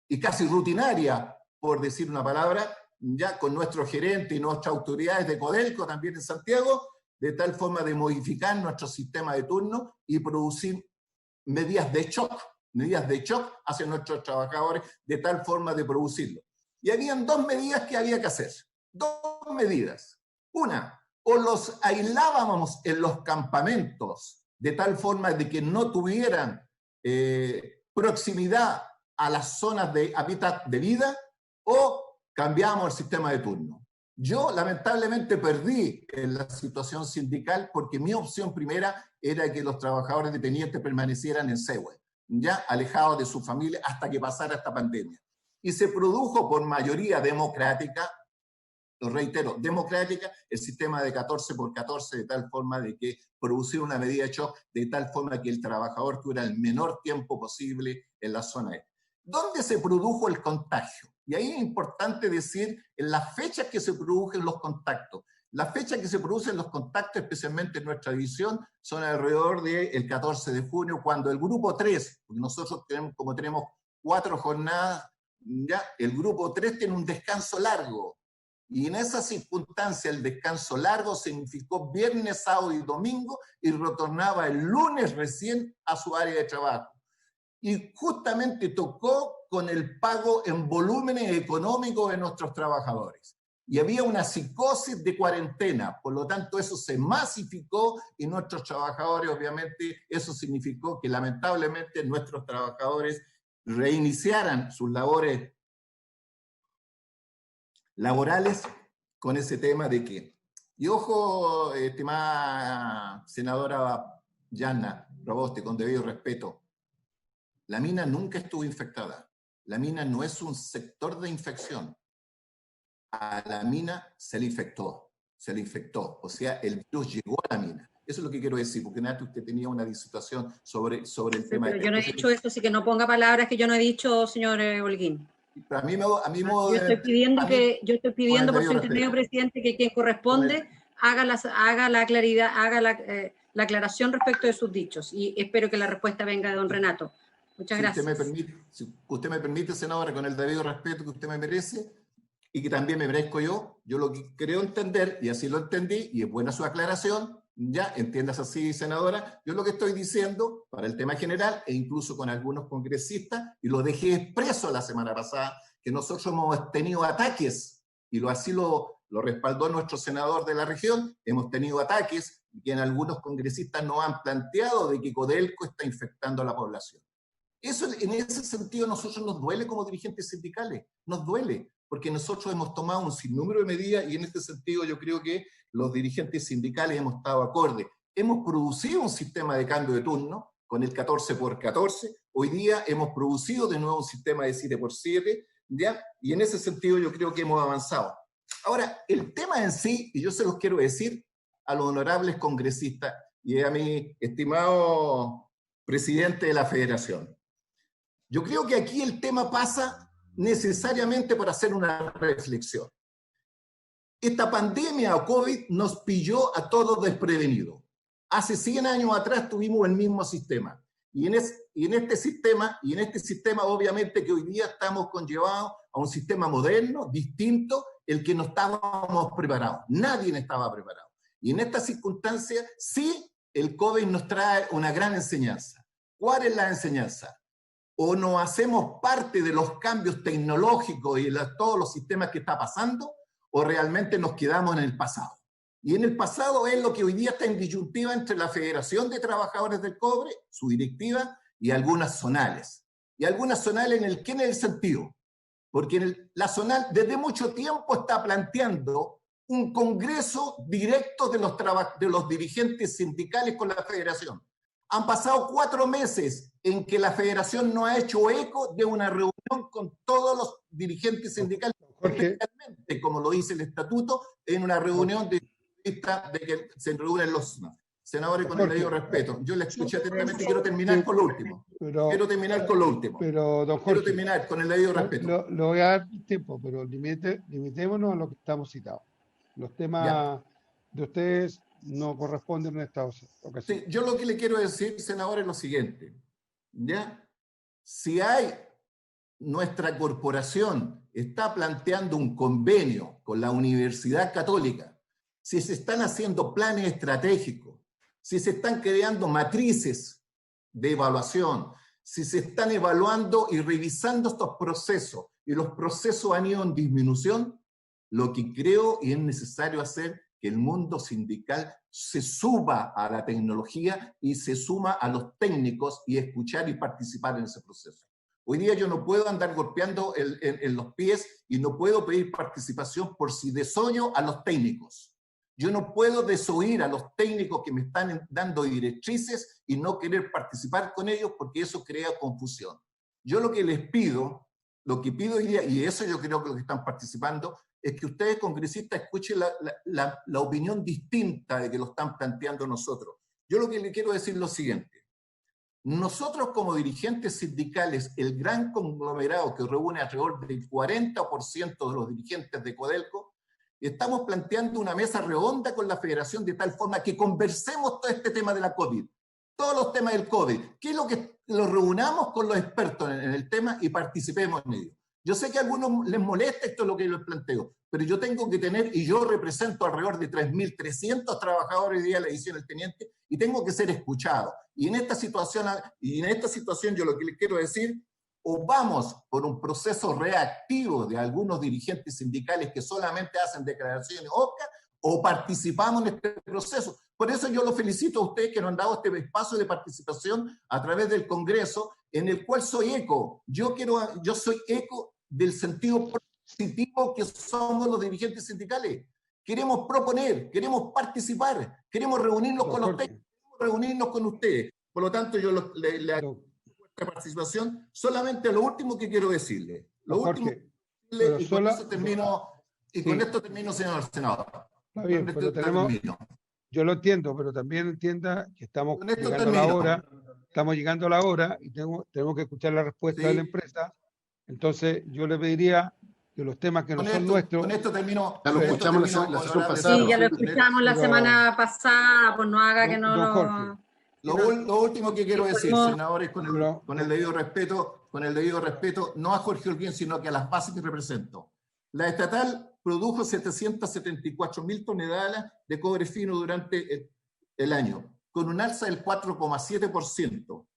y casi rutinarias, por decir una palabra, ya con nuestro gerente y nuestras autoridades de Codelco también en Santiago, de tal forma de modificar nuestro sistema de turno y producir medidas de shock hacia nuestros trabajadores, de tal forma de producirlo. Y habían 2 medidas que había que hacer. 2 medidas. Una, o los aislábamos en los campamentos, de tal forma de que no tuvieran proximidad a las zonas de hábitat de vida, o cambiamos el sistema de turno. Yo lamentablemente perdí en la situación sindical porque mi opción primera era que los trabajadores dependientes permanecieran en Sehue, ya alejados de su familia hasta que pasara esta pandemia. Y se produjo por mayoría democrática, lo reitero, democrática, el sistema de 14x14, de tal forma de que producir una medida de shock, de tal forma que el trabajador tuviera el menor tiempo posible en la zona E. ¿Dónde se produjo el contagio? Y ahí es importante decir en las fechas que se producen los contactos. Las fechas que se producen los contactos, especialmente en nuestra división, son alrededor del 14 de junio, cuando el grupo 3, porque nosotros tenemos 4 jornadas, ya, el grupo 3 tiene un descanso largo. Y en esa circunstancia el descanso largo significó viernes, sábado y domingo, y retornaba el lunes recién a su área de trabajo. Y justamente tocó con el pago en volúmenes económicos de nuestros trabajadores. Y había una psicosis de cuarentena, por lo tanto eso se masificó y nuestros trabajadores, obviamente, eso significó que lamentablemente nuestros trabajadores reiniciaran sus labores laborales con ese tema de que, y ojo, estimada senadora Yana Proboste, con debido respeto, la mina nunca estuvo infectada. La mina no es un sector de infección. A la mina se le infectó. O sea, el virus llegó a la mina. Eso es lo que quiero decir, porque antes usted tenía una situación sobre el tema.
Pero yo no he dicho esto, así que no ponga palabras que yo no he dicho, señor Holguín.
A mí
yo estoy pidiendo por su intermedio, presidente, que quien corresponde haga la claridad, haga la aclaración respecto de sus dichos. Y espero que la respuesta venga de don Renato. Muchas gracias.
Si usted me permite, senadora, con el debido respeto que usted me merece y que también me merezco yo lo que creo entender, y así lo entendí, y es buena su aclaración, ya, entiendas así, senadora, yo lo que estoy diciendo para el tema general, e incluso con algunos congresistas, y lo dejé expreso la semana pasada, que nosotros hemos tenido ataques, y así lo respaldó nuestro senador de la región, hemos tenido ataques, que en algunos congresistas nos han planteado de que Codelco está infectando a la población. Eso, en ese sentido, a nosotros nos duele como dirigentes sindicales, nos duele, porque nosotros hemos tomado un sinnúmero de medidas y en este sentido yo creo que los dirigentes sindicales hemos estado acordes. Hemos producido un sistema de cambio de turno con el 14x14, hoy día hemos producido de nuevo un sistema de 7x7, ¿ya? Y en ese sentido yo creo que hemos avanzado. Ahora, el tema en sí, y yo se los quiero decir a los honorables congresistas y a mi estimado presidente de la Federación, yo creo que aquí el tema pasa necesariamente por hacer una reflexión. Esta pandemia o COVID nos pilló a todos desprevenidos. Hace 100 años atrás tuvimos el mismo sistema. Y en este sistema obviamente que hoy día estamos conllevados a un sistema moderno, distinto, el que no estábamos preparados. Nadie estaba preparado. Y en estas circunstancias sí el COVID nos trae una gran enseñanza. ¿Cuál es la enseñanza? O nos hacemos parte de los cambios tecnológicos y todos los sistemas que está pasando, o realmente nos quedamos en el pasado. Y en el pasado es lo que hoy día está en disyuntiva entre la Federación de Trabajadores del Cobre, su directiva, y algunas zonales. Y algunas zonales en el sentido, porque la zonal desde mucho tiempo está planteando un congreso directo de los dirigentes sindicales con la Federación. Han pasado 4 meses en que la Federación no ha hecho eco de una reunión con todos los dirigentes sindicales, especialmente, como lo dice el estatuto, en una reunión de que se reúnen los senadores con el debido respeto. Yo le escuché atentamente y quiero terminar con lo último. Quiero terminar con lo último.
Pero, don Jorge,
quiero terminar con el debido respeto.
Le voy a dar tiempo, pero limitémonos a lo que estamos citados. Los temas de ustedes no corresponden en esta ocasión.
Sí, yo lo que le quiero decir, senador, es lo siguiente. ¿Ya? Si nuestra corporación está planteando un convenio con la Universidad Católica, si se están haciendo planes estratégicos, si se están creando matrices de evaluación, si se están evaluando y revisando estos procesos, y los procesos han ido en disminución, lo que creo y es necesario hacer que el mundo sindical se suba a la tecnología y se suma a los técnicos y escuchar y participar en ese proceso. Hoy día yo no puedo andar golpeando en los pies y no puedo pedir participación por si desoyo a los técnicos. Yo no puedo desoír a los técnicos que me están dando directrices y no querer participar con ellos porque eso crea confusión. Yo lo que les pido, hoy día, y eso yo creo que los que están participando, es que ustedes, congresistas, escuchen la opinión distinta de que lo están planteando nosotros. Yo lo que les quiero decir es lo siguiente. Nosotros como dirigentes sindicales, el gran conglomerado que reúne alrededor del 40% de los dirigentes de Codelco, estamos planteando una mesa redonda con la Federación de tal forma que conversemos todo este tema de la COVID, todos los temas del COVID, que es lo que los reunamos con los expertos en el tema y participemos en ello. Yo sé que a algunos les molesta esto lo que yo les planteo, pero yo tengo que tener, y yo represento alrededor de 3.300 trabajadores de la edición del Teniente, y tengo que ser escuchado. Y en esta situación yo lo que les quiero decir, o vamos por un proceso reactivo de algunos dirigentes sindicales que solamente hacen declaraciones OCA, o participamos en este proceso. Por eso yo los felicito a ustedes que nos han dado este espacio de participación a través del Congreso, en el cual soy eco. Yo soy eco del sentido positivo que somos los dirigentes sindicales. Queremos proponer, queremos participar, queremos reunirnos con los técnicos, queremos reunirnos con ustedes. Por lo tanto, yo le agradezco la participación. Solamente lo último que quiero decirle. Lo último que quiero decirle, y con eso termino, con esto termino, señor senador.
Está bien, pero yo lo entiendo, pero también entienda que estamos llegando a la hora y tenemos que escuchar la respuesta de la empresa. Entonces, yo le pediría que los temas que no son nuestros...
Con esto termino.
Ya lo escuchamos la sesión pasada.
Sí, ya lo escuchamos la semana pasada, pues no haga que no lo...
Lo último que quiero decir, senadores, con el debido respeto, no a Jorge Holguín, sino que a las bases que represento. La estatal produjo 774.000 toneladas de cobre fino durante el año, con un alza del 4,7%.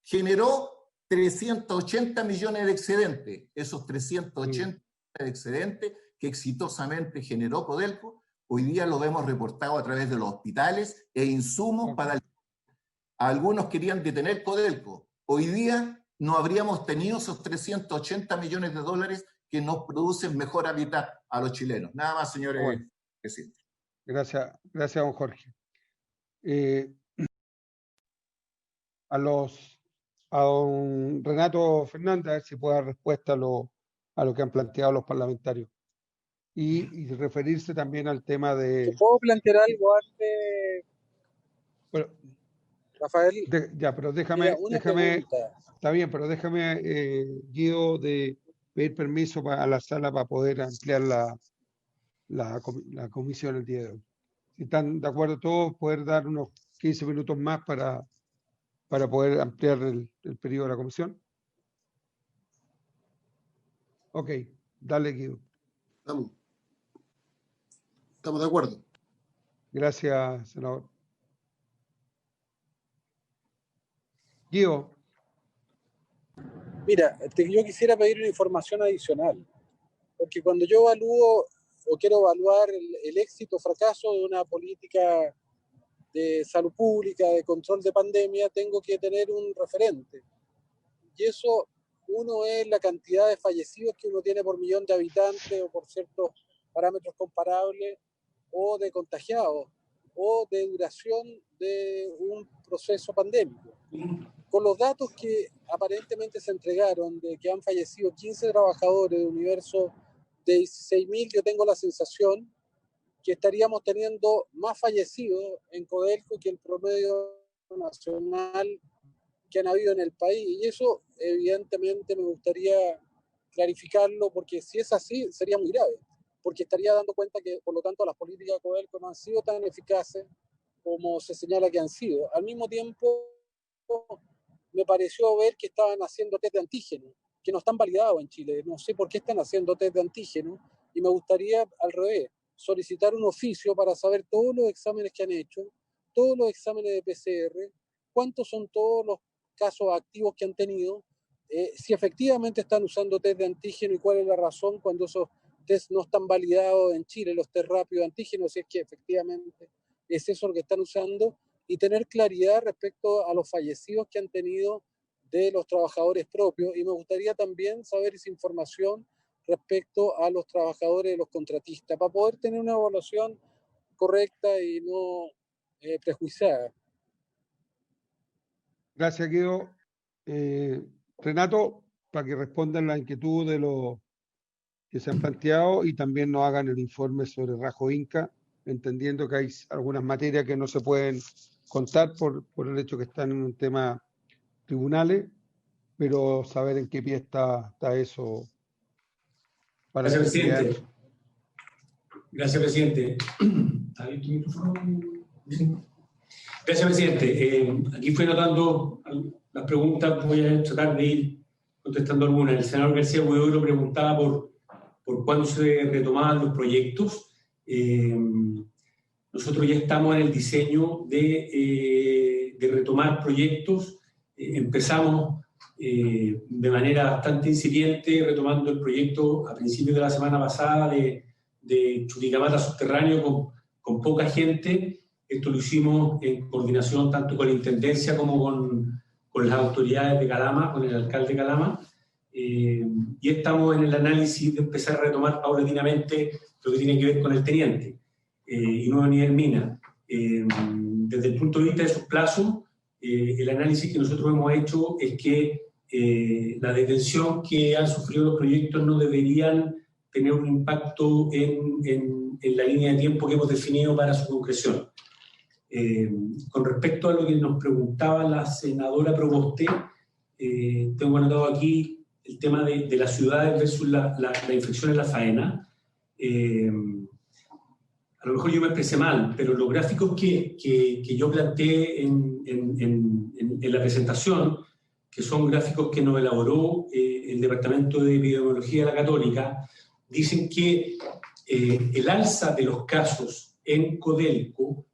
Generó 380 millones de excedentes. Esos 380 de excedentes que exitosamente generó Codelco, hoy día lo vemos reportado a través de los hospitales e insumos para... Algunos querían detener Codelco. Hoy día no habríamos tenido esos 380 millones de dólares que nos producen mejor hábitat a los chilenos. Nada más, señores.
Bueno.
Presidente.
Gracias, don Jorge. A don Renato Fernández, a ver si puede dar respuesta a lo que han planteado los parlamentarios. Y referirse también al tema de...
¿Puedo plantear algo antes,
bueno,
Rafael?
Ya, pero déjame,
pregunta.
Está bien, pero déjame, Guido, de pedir permiso a la sala para poder ampliar la comisión el día de hoy. Si están de acuerdo todos, poder dar unos 15 minutos más para poder ampliar el periodo de la comisión. Ok, dale, Guido.
Estamos de acuerdo.
Gracias, senador. Guido.
Mira, yo quisiera pedir una información adicional, porque cuando yo evalúo o quiero evaluar el éxito o fracaso de una política de salud pública, de control de pandemia, tengo que tener un referente. Y eso, uno es la cantidad de fallecidos que uno tiene por millón de habitantes o por ciertos parámetros comparables, o de contagiados, o de duración de un proceso pandémico. Con los datos que aparentemente se entregaron de que han fallecido 15 trabajadores de un universo de 16.000, yo tengo la sensación que estaríamos teniendo más fallecidos en Codelco que el promedio nacional que han habido en el país. Y eso, evidentemente, me gustaría clarificarlo, porque si es así, sería muy grave, porque estaría dando cuenta que, por lo tanto, las políticas de Codelco no han sido tan eficaces como se señala que han sido. Al mismo tiempo, me pareció ver que estaban haciendo test de antígeno, que no están validados en Chile. No sé por qué están haciendo test de antígeno, y me gustaría, al revés, solicitar un oficio para saber todos los exámenes que han hecho, todos los exámenes de PCR, cuántos son todos los casos activos que han tenido, si efectivamente están usando test de antígeno y cuál es la razón cuando esos test no están validados en Chile, los test rápidos de antígeno, si es que efectivamente es eso lo que están usando, y tener claridad respecto a los fallecidos que han tenido de los trabajadores propios. Y me gustaría también saber esa información respecto a los trabajadores de los contratistas, para poder tener una evaluación correcta y no prejuiciada.
Gracias, Guido. Renato, para que respondan la inquietud de los que se han planteado y también nos hagan el informe sobre Rajo Inca, entendiendo que hay algunas materias que no se pueden contar por el hecho que están en un tema tribunales, pero saber en qué pie está eso. Para
Gracias, presidente. Gracias, presidente. Gracias, presidente. Aquí fui notando las preguntas, voy a tratar de ir contestando algunas. El senador García Huidobro preguntaba por cuándo se retomaban los proyectos. Nosotros ya estamos en el diseño de retomar proyectos. Empezamos de manera bastante incipiente, retomando el proyecto a principios de la semana pasada de Chuquicamata subterráneo con poca gente. Esto lo hicimos en coordinación tanto con la Intendencia como con las autoridades de Calama, con el alcalde de Calama. Y estamos en el análisis de empezar a retomar paulatinamente lo que tiene que ver con el teniente y nuevo nivel mina. Desde el punto de vista de sus plazos, el análisis que nosotros hemos hecho es que la detención que han sufrido los proyectos no deberían tener un impacto en la línea de tiempo que hemos definido para su concreción. Con respecto a lo que nos preguntaba la senadora Proboste, tengo anotado aquí el tema de las ciudades versus la infección en la faena. A lo mejor yo me expresé mal, pero los gráficos que yo planteé en la presentación, que son gráficos que nos elaboró el Departamento de Epidemiología de la Católica, dicen que el alza de los casos en Codelco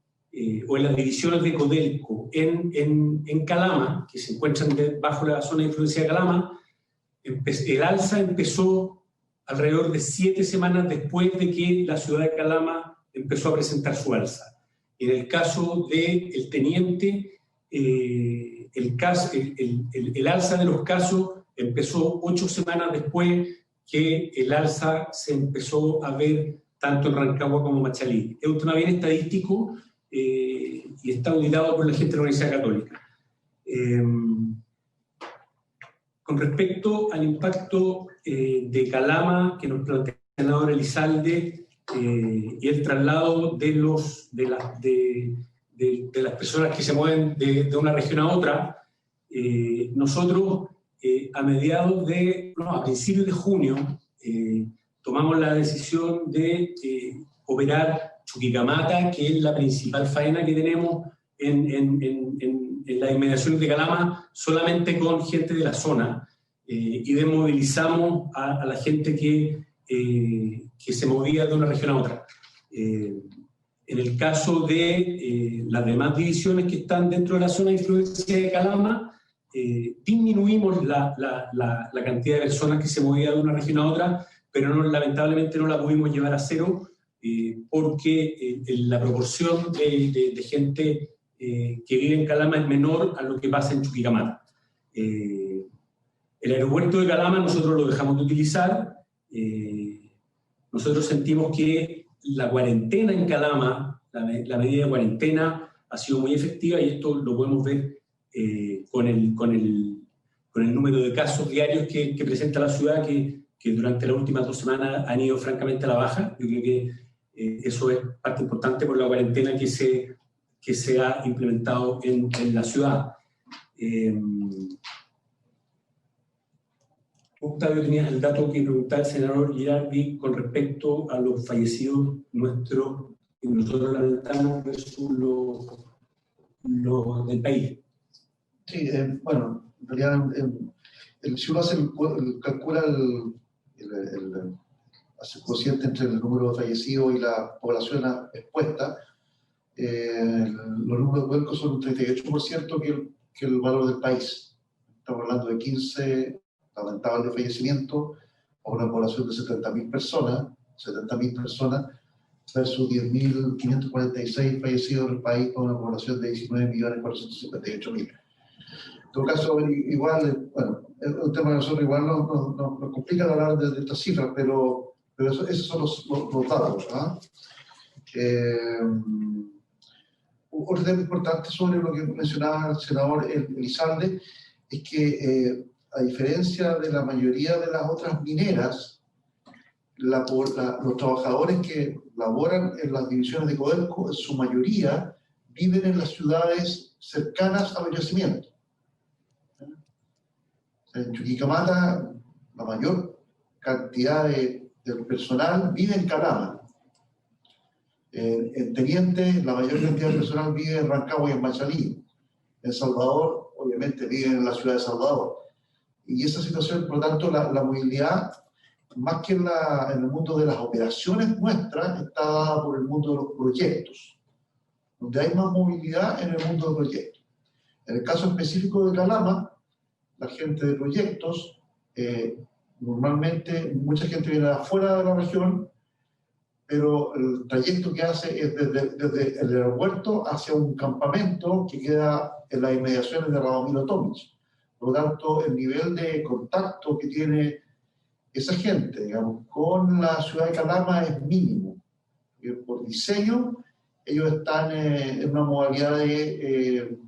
o en las divisiones de Codelco en Calama, que se encuentran bajo la zona de influencia de Calama, el alza empezó alrededor de 7 semanas después de que la ciudad de Calama empezó a presentar su alza. En el caso del teniente, el alza de los casos empezó 8 semanas después que el alza se empezó a ver tanto en Rancagua como en Machalí. Es un tema bien estadístico y está auditado por la gente de la Universidad Católica. Con respecto al impacto de Calama que nos plantea el senador Elizalde y el traslado de las personas que se mueven de una región a otra, nosotros a principios de junio tomamos la decisión de operar Chuquicamata, que es la principal faena que tenemos en las inmediaciones de Calama, solamente con gente de la zona, y desmovilizamos a la gente que se movía de una región a otra. En el caso de las demás divisiones que están dentro de la zona de influencia de Calama, disminuimos la cantidad de personas que se movían de una región a otra, pero lamentablemente no la pudimos llevar a cero porque la proporción de gente que vive en Calama es menor a lo que pasa en Chuquicamata. El aeropuerto de Calama nosotros lo dejamos de utilizar. Nosotros sentimos que la cuarentena en Calama, la medida de cuarentena ha sido muy efectiva, y esto lo podemos ver con el número de casos diarios que presenta la ciudad, que durante las últimas 2 semanas han ido francamente a la baja. Yo creo que eso es parte importante por la cuarentena que se ha implementado en la ciudad. Octavio, tenía el dato que preguntaba el senador Girardi con respecto a los fallecidos nuestros, que nosotros lamentamos versus los del país.
Sí, bueno, en realidad, si uno calcula hace cociente entre el número de fallecidos y la población expuesta, los números de Codelco son un 38% que el valor del país. Estamos hablando de 15 lamentables fallecimientos a una población de 70.000 personas, versus 10.546 fallecidos en el país con una población de 19.458.000. En todo caso, igual, bueno, es un tema que nosotros igual nos complica hablar de estas cifras, pero esos son los datos. Otro tema importante sobre lo que mencionaba el senador Elizalde es que, a diferencia de la mayoría de las otras mineras, los trabajadores que laboran en las divisiones de Codelco, en su mayoría, viven en las ciudades cercanas a los yacimientos. En Chuquicamata, la mayor cantidad del personal vive en Calama. En Teniente, la mayor cantidad de personal vive en Rancagua y en Machalí. En Salvador, obviamente, vive en la ciudad de Salvador. Y esa situación, por lo tanto, la movilidad, más que en el mundo de las operaciones nuestras, está dada por el mundo de los proyectos, donde hay más movilidad en el mundo de proyectos. En el caso específico de Calama, la gente de proyectos, normalmente mucha gente viene de afuera de la región, pero el trayecto que hace es desde el aeropuerto hacia un campamento que queda en las inmediaciones de Radomiro Tomic. Por lo tanto, el nivel de contacto que tiene esa gente, digamos, con la ciudad de Calama es mínimo. Por diseño, ellos están en una modalidad de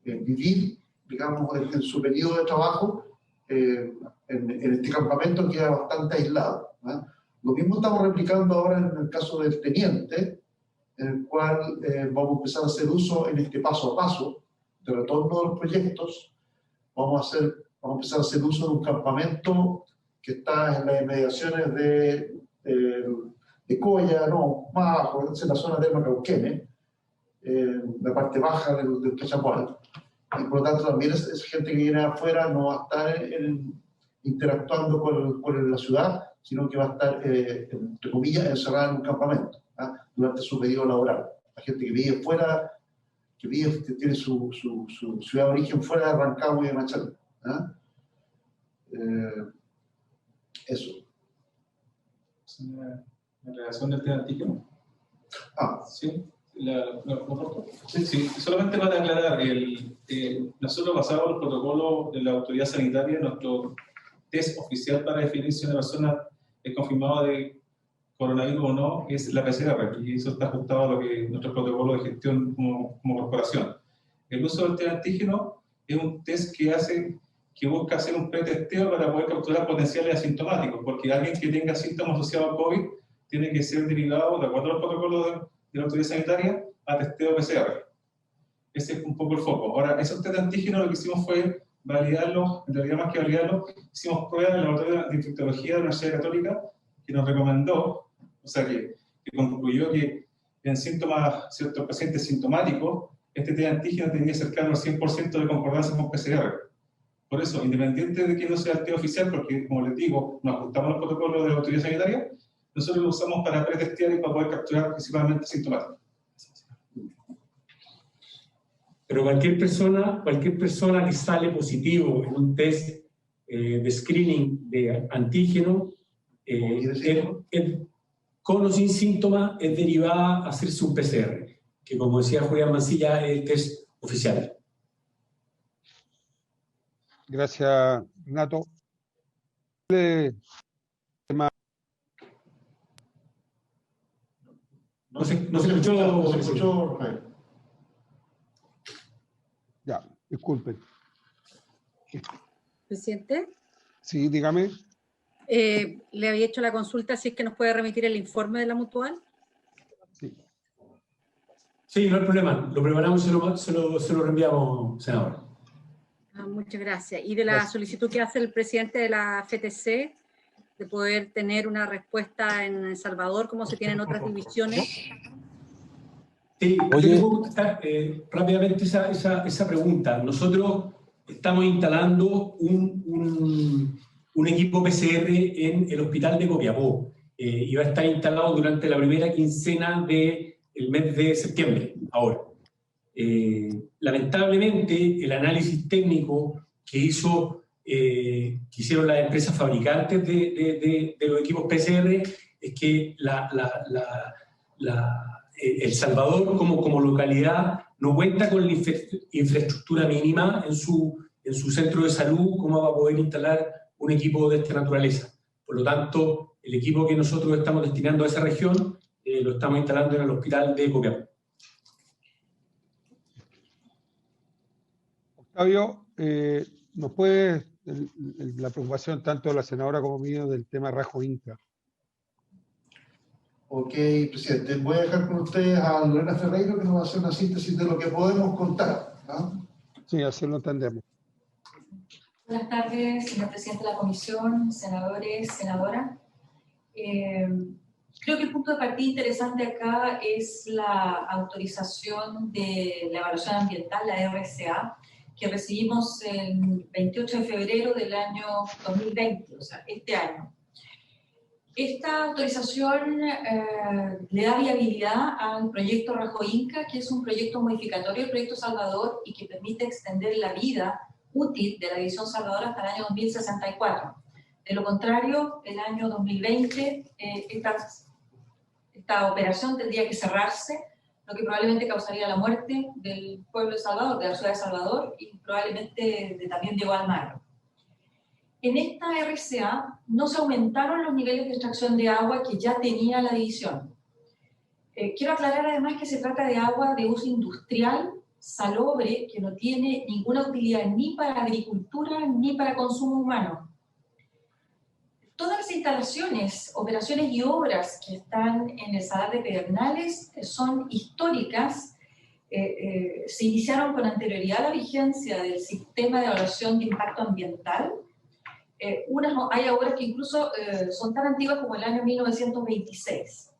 vivir, digamos, en su periodo de trabajo, en este campamento queda bastante aislado. Lo mismo estamos replicando ahora en el caso del Teniente, en el cual vamos a empezar a hacer uso en este paso a paso de retorno de los proyectos. Vamos a empezar a hacer uso de un campamento que está en las inmediaciones de Coya, más abajo, en la zona de Macauquene, la parte baja del Cachapual. Y por lo tanto también es gente que viene afuera, no va a estar interactuando con la ciudad, sino que va a estar, entre comillas, encerrada en un campamento durante su periodo laboral. La gente que vive fuera, que tiene su ciudad de origen fuera de Rancagua y de Machalí. Eso.
En relación del tema antígeno.
Sí.
Sí, solamente para aclarar, nosotros basamos los protocolos de la autoridad sanitaria, nuestro test oficial para definir si una persona es confirmada de coronavirus o no es la PCR, y eso está ajustado a lo que nuestro protocolo de gestión como corporación. El uso del test antígeno es un test que busca hacer un pretesteo para poder capturar potenciales asintomáticos, porque alguien que tenga síntomas asociados a COVID tiene que ser derivado, de acuerdo al protocolo de la autoridad sanitaria, a testeo PCR. Ese es un poco el foco. Ahora, esos test de antígeno lo que hicimos fue validarlos, en realidad más que validarlos, hicimos pruebas en el laboratorio de infectología de la Universidad Católica, que nos recomendó, o sea, que concluyó que en síntomas, ciertos pacientes sintomáticos, este test de antígeno tenía cercano al 100% de concordancia con PCR. Por eso, independiente de que no sea el test oficial, porque, como les digo, nos ajustamos al protocolo de la autoridad sanitaria, nosotros lo usamos para pretestear y para poder capturar principalmente sintomáticos.
Pero cualquier persona que sale positivo en un test de screening de antígeno, con o sin síntomas, es derivada a hacerse un PCR, que como decía Julián Mancilla, es el test oficial.
Gracias, Nato.
No se escuchó.
Ya, disculpen.
Presidente.
Sí, dígame.
Le había hecho la consulta si es que nos puede remitir el informe de la Mutual.
Sí, no hay problema. Lo preparamos y se lo reenviamos, senadora.
Muchas gracias. Y de la solicitud que hace el presidente de la FTC de poder tener una respuesta en El Salvador, como se tiene en otras divisiones.
Sí, oye, puedo contestar rápidamente esa pregunta. Nosotros estamos instalando un equipo PCR en el hospital de Copiapó y va a estar instalado durante la primera quincena del mes de septiembre, ahora. Lamentablemente, el análisis técnico que hicieron las empresas fabricantes de los equipos PCR es que El Salvador como localidad no cuenta con la infraestructura mínima en su centro de salud como va a poder instalar un equipo de esta naturaleza. Por lo tanto, el equipo que nosotros estamos destinando a esa región lo estamos instalando en el hospital de Copiapó.
Octavio, ¿nos puede la preocupación tanto de la senadora como mío del tema Rajo Inca?
Ok, presidente. Voy a dejar con ustedes a Lorena Ferreiro, que nos va a hacer una síntesis de lo que podemos contar, ¿no?
Sí, así lo entendemos.
Buenas tardes, señor presidente de la comisión, senadores, senadora. Creo que el punto de partida interesante acá es la autorización de la evaluación ambiental, la RCA, que recibimos el 28 de febrero del año 2020, o sea, este año. Esta autorización le da viabilidad al proyecto Rajo Inca, que es un proyecto modificatorio del proyecto Salvador y que permite extender la vida útil de la división Salvador hasta el año 2064. De lo contrario, el año 2020 esta operación tendría que cerrarse, lo que probablemente causaría la muerte del pueblo de Salvador, de la ciudad de Salvador y probablemente también de Guadalmagro. En esta RCA no se aumentaron los niveles de extracción de agua que ya tenía la división. Quiero aclarar además que se trata de agua de uso industrial, salobre, que no tiene ninguna utilidad ni para agricultura ni para consumo humano. Todas las instalaciones, operaciones y obras que están en el Salar de Pedernales son históricas. Se iniciaron con anterioridad a la vigencia del sistema de evaluación de impacto ambiental. Hay obras que incluso son tan antiguas como el año 1926.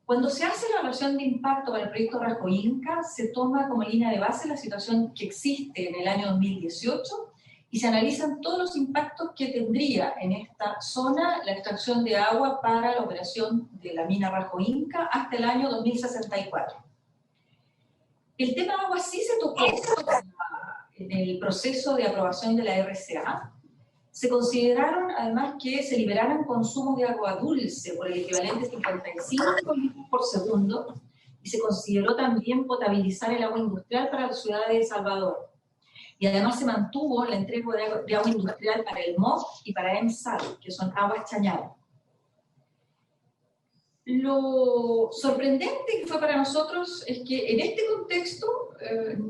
Cuando se hace la evaluación de impacto para el proyecto Rajo Inca, se toma como línea de base la situación que existe en el año 2018 y se analizan todos los impactos que tendría en esta zona la extracción de agua para la operación de la mina Rajo Inca hasta el año 2064. El tema agua sí se tocó en el proceso de aprobación de la RCA. Se consideraron además que se liberaran consumos de agua dulce por el equivalente a 55 litros por segundo, y se consideró también potabilizar el agua industrial para la ciudad de Salvador. Y además se mantuvo la entrega de agua industrial para el MOB y para EMSAL, que son aguas Chañar. Lo sorprendente que fue para nosotros es que en este contexto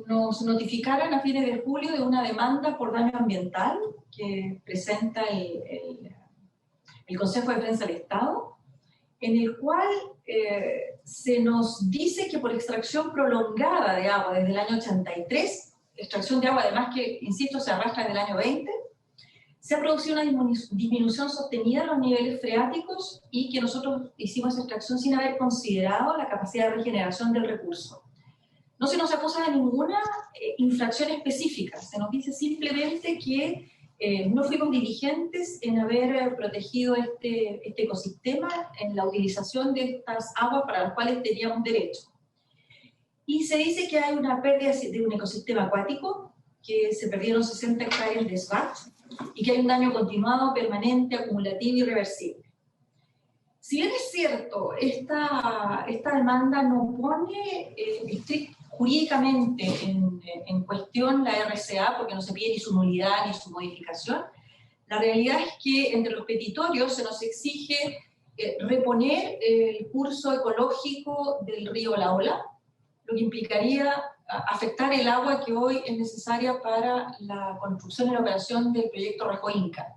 nos notificaran a fines de julio de una demanda por daño ambiental que presenta el Consejo de Defensa del Estado, en el cual se nos dice que por extracción prolongada de agua desde el año 83, extracción de agua además que, insisto, se arrastra desde el año 20, se ha producido una disminución sostenida de los niveles freáticos y que nosotros hicimos esa extracción sin haber considerado la capacidad de regeneración del recurso. No se nos acusa de ninguna infracción específica, se nos dice simplemente que no fuimos diligentes en haber protegido este ecosistema en la utilización de estas aguas para las cuales teníamos derecho. Y se dice que hay una pérdida de un ecosistema acuático, que se perdieron 60 hectáreas de SBAT, y que hay un daño continuado, permanente, acumulativo y irreversible. Si bien es cierto, esta demanda no pone jurídicamente en cuestión la RCA, porque no se pide ni su nulidad ni su modificación, la realidad es que entre los petitorios se nos exige reponer el curso ecológico del río La Ola, lo que implicaría afectar el agua que hoy es necesaria para la construcción y la operación del proyecto Rajo Inca.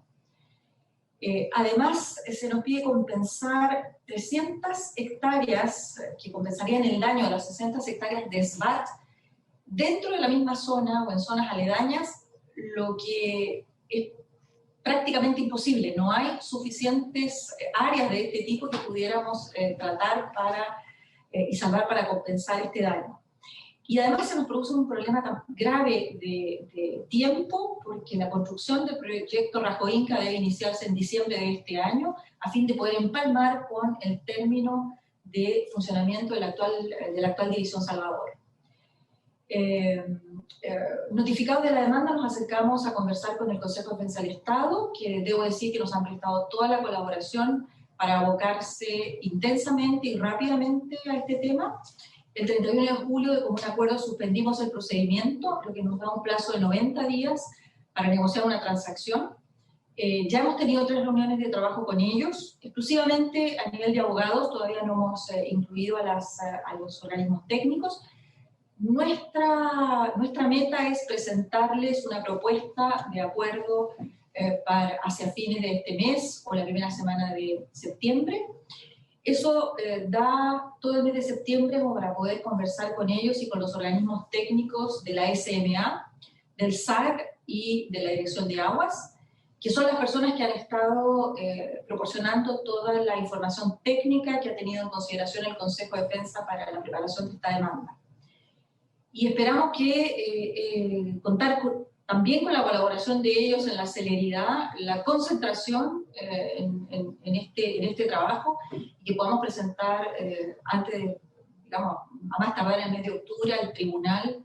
Además, se nos pide compensar 300 hectáreas, que compensarían el daño de las 60 hectáreas de SBAT, dentro de la misma zona o en zonas aledañas, lo que es prácticamente imposible. No hay suficientes áreas de este tipo que pudiéramos tratar y salvar para compensar este daño. Y además se nos produce un problema tan grave de tiempo, porque la construcción del proyecto Rajo Inca debe iniciarse en diciembre de este año, a fin de poder empalmar con el término de funcionamiento de la actual División Salvador. Notificados de la demanda, nos acercamos a conversar con el Consejo de Defensa del Estado, que debo decir que nos han prestado toda la colaboración para abocarse intensamente y rápidamente a este tema. El 31 de julio, de común acuerdo, suspendimos el procedimiento, lo que nos da un plazo de 90 días para negociar una transacción. Ya hemos tenido 3 reuniones de trabajo con ellos, exclusivamente a nivel de abogados, todavía no hemos incluido a los organismos técnicos. Nuestra meta es presentarles una propuesta de acuerdo hacia fines de este mes o la primera semana de septiembre. Eso da todo el mes de septiembre para poder conversar con ellos y con los organismos técnicos de la SMA, del SAC y de la Dirección de Aguas, que son las personas que han estado proporcionando toda la información técnica que ha tenido en consideración el Consejo de Defensa para la preparación de esta demanda. Y esperamos contar también con la colaboración de ellos en la celeridad, la concentración en este trabajo, y que podamos presentar antes de, digamos, a más tardar en el mes de octubre al tribunal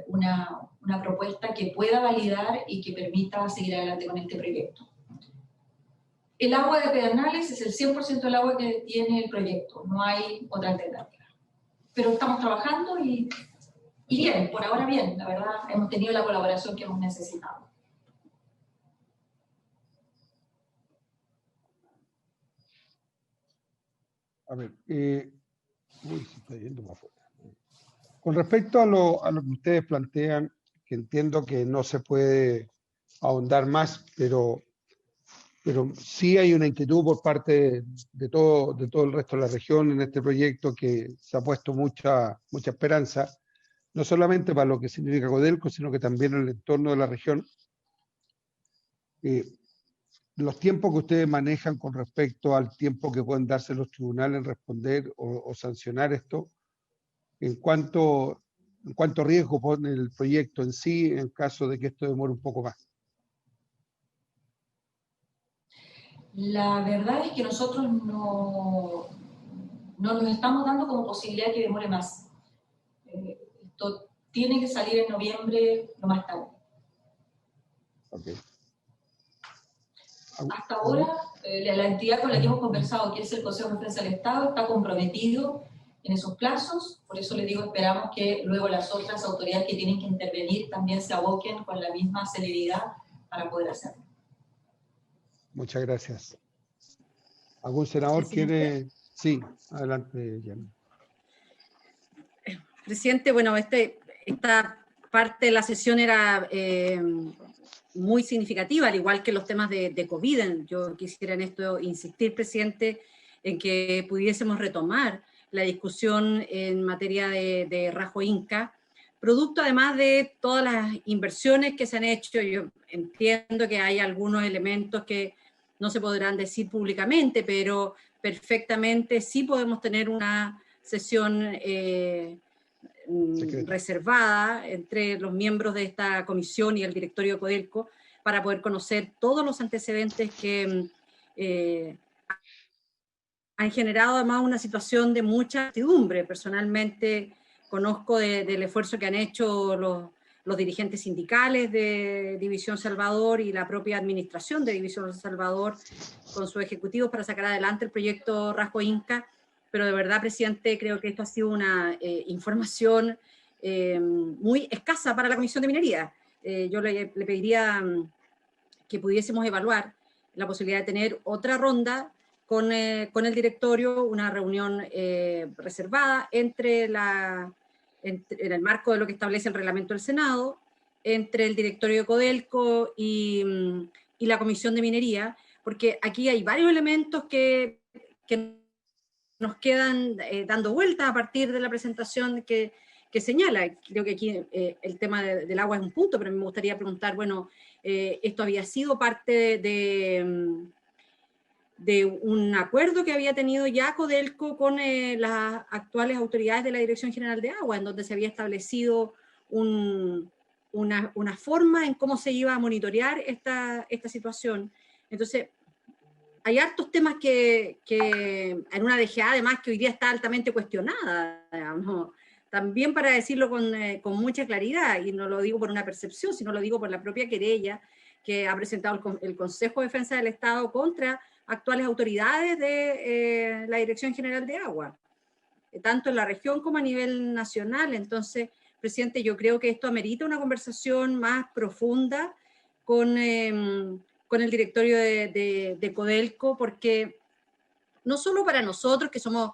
una propuesta que pueda validar y que permita seguir adelante con este proyecto. El agua de Pedernales es el 100% del agua que tiene el proyecto, no hay otra alternativa. Pero estamos trabajando y bien, por ahora bien, la verdad, hemos tenido la colaboración que hemos necesitado.
A ver, se está yendo más afuera. Con respecto a lo que ustedes plantean, que entiendo que no se puede ahondar más, pero sí hay una inquietud por parte de todo el resto de la región en este proyecto, que se ha puesto mucha esperanza, no solamente para lo que significa Codelco, sino que también en el entorno de la región. Los tiempos que ustedes manejan con respecto al tiempo que pueden darse los tribunales en responder o sancionar esto, en cuánto riesgo pone el proyecto en sí en caso de que esto demore un poco más.
La verdad es que nosotros no nos estamos dando como posibilidad que demore más. Esto tiene que salir en noviembre lo más tarde.
Okay.
Hasta ahora, la entidad con la que hemos conversado, que es el Consejo de Defensa del Estado, está comprometido en esos plazos. Por eso les digo, esperamos que luego las otras autoridades que tienen que intervenir también se aboquen con la misma celeridad para poder hacerlo.
Muchas gracias. ¿Algún senador quiere? Sí, adelante, Jan.
Presidente, bueno, esta parte de la sesión era muy significativa, al igual que los temas de COVID. Yo quisiera en esto insistir, presidente, en que pudiésemos retomar la discusión en materia de Rajo Inca, producto además de todas las inversiones que se han hecho. Yo entiendo que hay algunos elementos que no se podrán decir públicamente, pero perfectamente sí podemos tener una sesión reservada entre los miembros de esta comisión y el directorio de Codelco para poder conocer todos los antecedentes que han generado además una situación de mucha incertidumbre. Personalmente conozco del esfuerzo que han hecho los dirigentes sindicales de División Salvador y la propia administración de División Salvador con sus ejecutivos para sacar adelante el proyecto Rajo Inca, pero de verdad, presidente, creo que esto ha sido una información muy escasa para la Comisión de Minería. Yo le pediría que pudiésemos evaluar la posibilidad de tener otra ronda con el directorio, una reunión reservada en el marco de lo que establece el reglamento del Senado, entre el directorio de Codelco y la Comisión de Minería, porque aquí hay varios elementos que nos quedan dando vuelta a partir de la presentación que señala. Creo que aquí el tema del agua es un punto, pero me gustaría preguntar, bueno, esto había sido parte de un acuerdo que había tenido ya Codelco con las actuales autoridades de la Dirección General de Agua, en donde se había establecido una forma en cómo se iba a monitorear esta situación. Entonces, hay hartos temas que en una DGA además que hoy día está altamente cuestionada, digamos, también para decirlo con mucha claridad, y no lo digo por una percepción, sino lo digo por la propia querella que ha presentado el Consejo de Defensa del Estado contra actuales autoridades de la Dirección General de Agua, tanto en la región como a nivel nacional. Entonces, presidente, yo creo que esto amerita una conversación más profunda con el directorio de Codelco, porque no solo para nosotros que somos